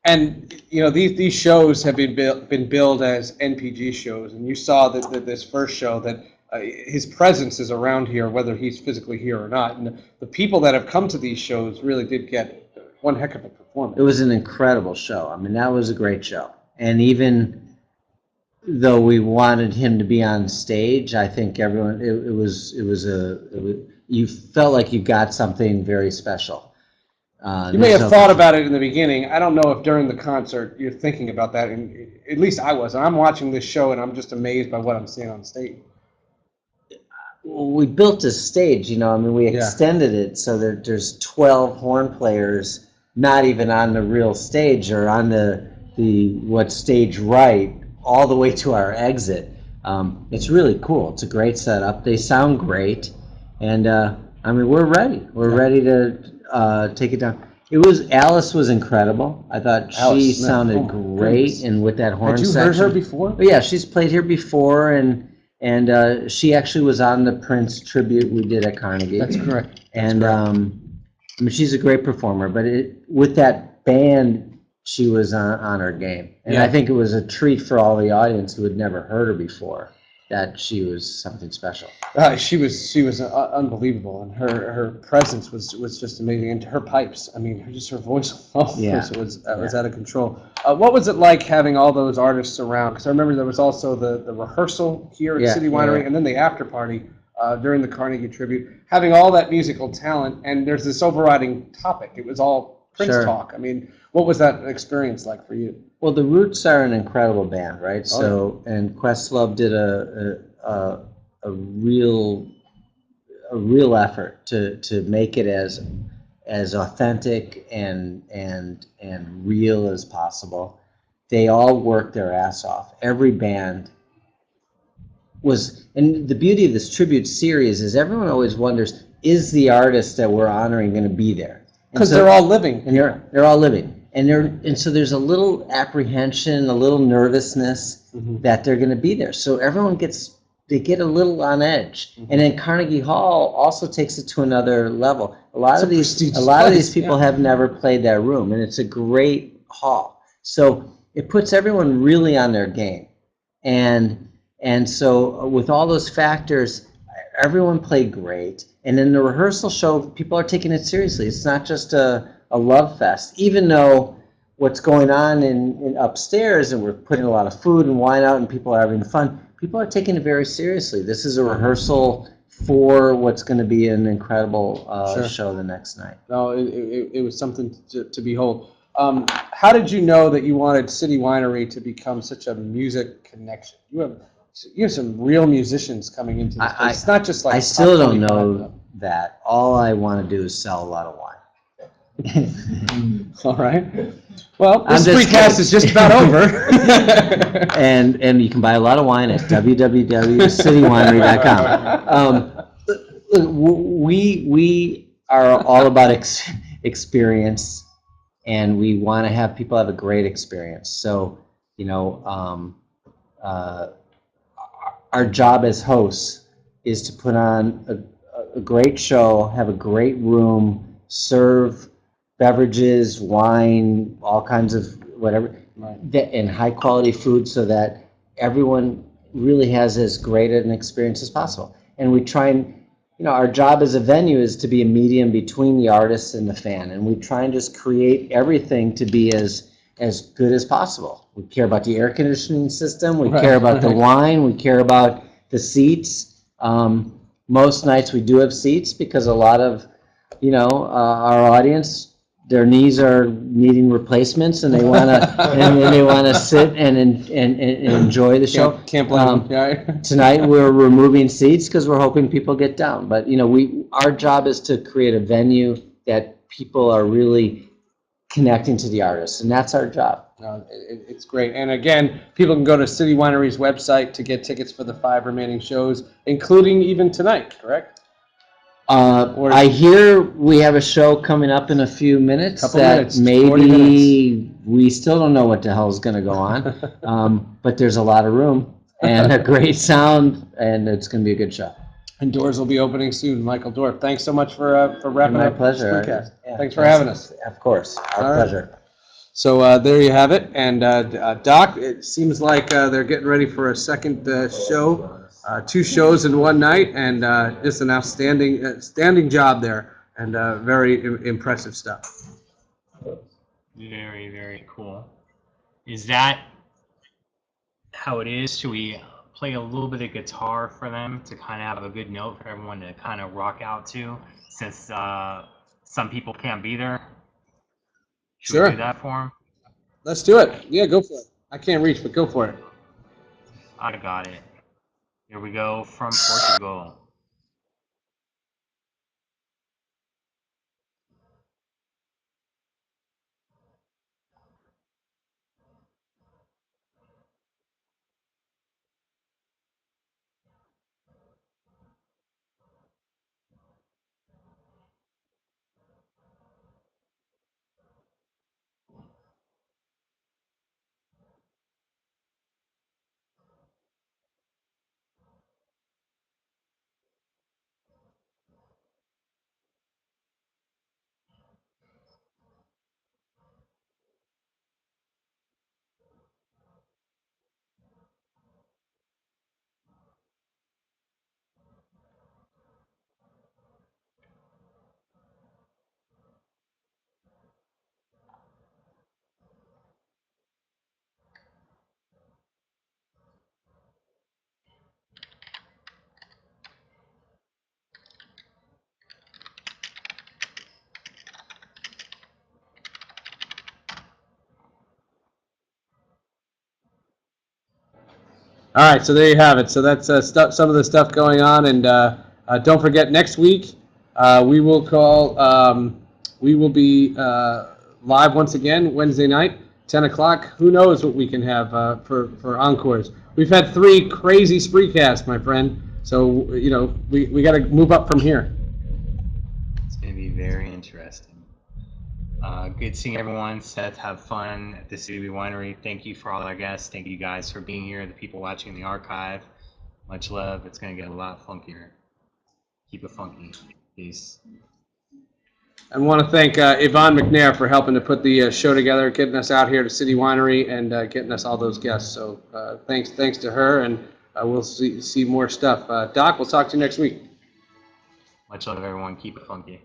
And you know, these shows have been billed as NPG shows, and you saw that this first show that his presence is around here, whether he's physically here or not. And the people that have come to these shows really did get one heck of a performance. It was an incredible show. I mean, that was a great show. And even though we wanted him to be on stage, I think everyone you felt like you got something very special. You may have thought about it in the beginning. I don't know if during the concert you're thinking about that, and at least I was. I'm watching this show and I'm just amazed by what I'm seeing on stage. We built a stage, I mean, we extended it so that there's 12 horn players, not even on the real stage or on the stage right, all the way to our exit. It's really cool. It's a great setup. They sound great, and I mean, we're ready. We're ready to take it down. Alice was incredible. I thought she sounded great, and with that horn section. Had you heard her before? Oh, yeah, she's played here before, and she actually was on the Prince tribute we did at Carnegie. That's correct. And I mean, she's a great performer, but with that band, she was on her game. And I think it was a treat for all the audience who had never heard her before, that she was something special. She was unbelievable, and her presence was just amazing. And her pipes, I mean, just her voice alone was out of control. What was it like having all those artists around? Because I remember there was also the rehearsal here at City Winery, and then the after party during the Carnegie tribute. Having all that musical talent, and there's this overriding topic. It was all Prince talk. I mean, what was that experience like for you? Well, the Roots are an incredible band, right? And Questlove did a real effort to make it as authentic and real as possible. they all worked their ass off. Every band was, and the beauty of this tribute series is everyone always wonders, is the artist that we're honoring going to be there? Because they're all living. And they're all living. And so there's a little apprehension, a little nervousness that they're going to be there. So everyone they get a little on edge. And then Carnegie Hall also takes it to another level. A lot of these people have never played that room, and it's a great hall. So it puts everyone really on their game. And so with all those factors, everyone played great. And in the rehearsal show, people are taking it seriously. It's not just a love fest, even though what's going on in upstairs, and we're putting a lot of food and wine out and people are having fun, people are taking it very seriously. This is a rehearsal for what's going to be an incredible show the next night. No, it was something to behold. How did you know that you wanted City Winery to become such a music connection? You have some real musicians coming into this place. It's not just like I still don't know that. All I want to do is sell a lot of wine. All right. Well, this Spreecast is just about over. and you can buy a lot of wine at www.citywinery.com. We are all about experience, and we want to have people have a great experience. So, our job as hosts is to put on a great show, have a great room, serve beverages, wine, all kinds of whatever, and high quality food so that everyone really has as great an experience as possible. And we try and, our job as a venue is to be a medium between the artist and the fan. And we try and just create everything to be as good as possible. We care about the air conditioning system. We care about the wine. We care about the seats. Most nights we do have seats because a lot of, our audience, their knees are needing replacements, and they want to sit and enjoy the show. Can't blame them. Tonight we're removing seats because we're hoping people get down. But our job is to create a venue that people are really connecting to the artists, and that's our job. It's great. And again, people can go to City Winery's website to get tickets for the 5 remaining shows, including even tonight, correct? I hear we have a show coming up in a few minutes. Maybe we still don't know what the hell is going to go on, but there's a lot of room and a great sound, and it's going to be a good show. And doors will be opening soon. Michael Dorff, thanks so much for wrapping up. My pleasure. Yeah, thanks for having us. Of course, our pleasure. So there you have it. And Doc, it seems like they're getting ready for a second show. 2 shows in one night, and just an outstanding job there, and very impressive stuff. Very, very cool. Is that how it is? Should we play a little bit of guitar for them to kind of have a good note for everyone to kind of rock out to, since some people can't be there? Should we do that for them? Let's do it. Yeah, go for it. I can't reach, but go for it. I got it. Here we go from Portugal. All right, so there you have it. So that's some of the stuff going on, and don't forget next week we will be live once again Wednesday night, 10 o'clock, who knows what we can have for encores. We've had 3 crazy Spreecast, my friend. So, we got to move up from here. It's going to be very interesting. Good seeing everyone. Seth, have fun at the City Winery. Thank you for all our guests. Thank you guys for being here. The people watching the archive. Much love. It's going to get a lot funkier. Keep it funky. Peace. I want to thank Yvonne McNair for helping to put the show together, getting us out here to City Winery, and getting us all those guests. So thanks to her, and we'll see more stuff. Doc, we'll talk to you next week. Much love, everyone. Keep it funky.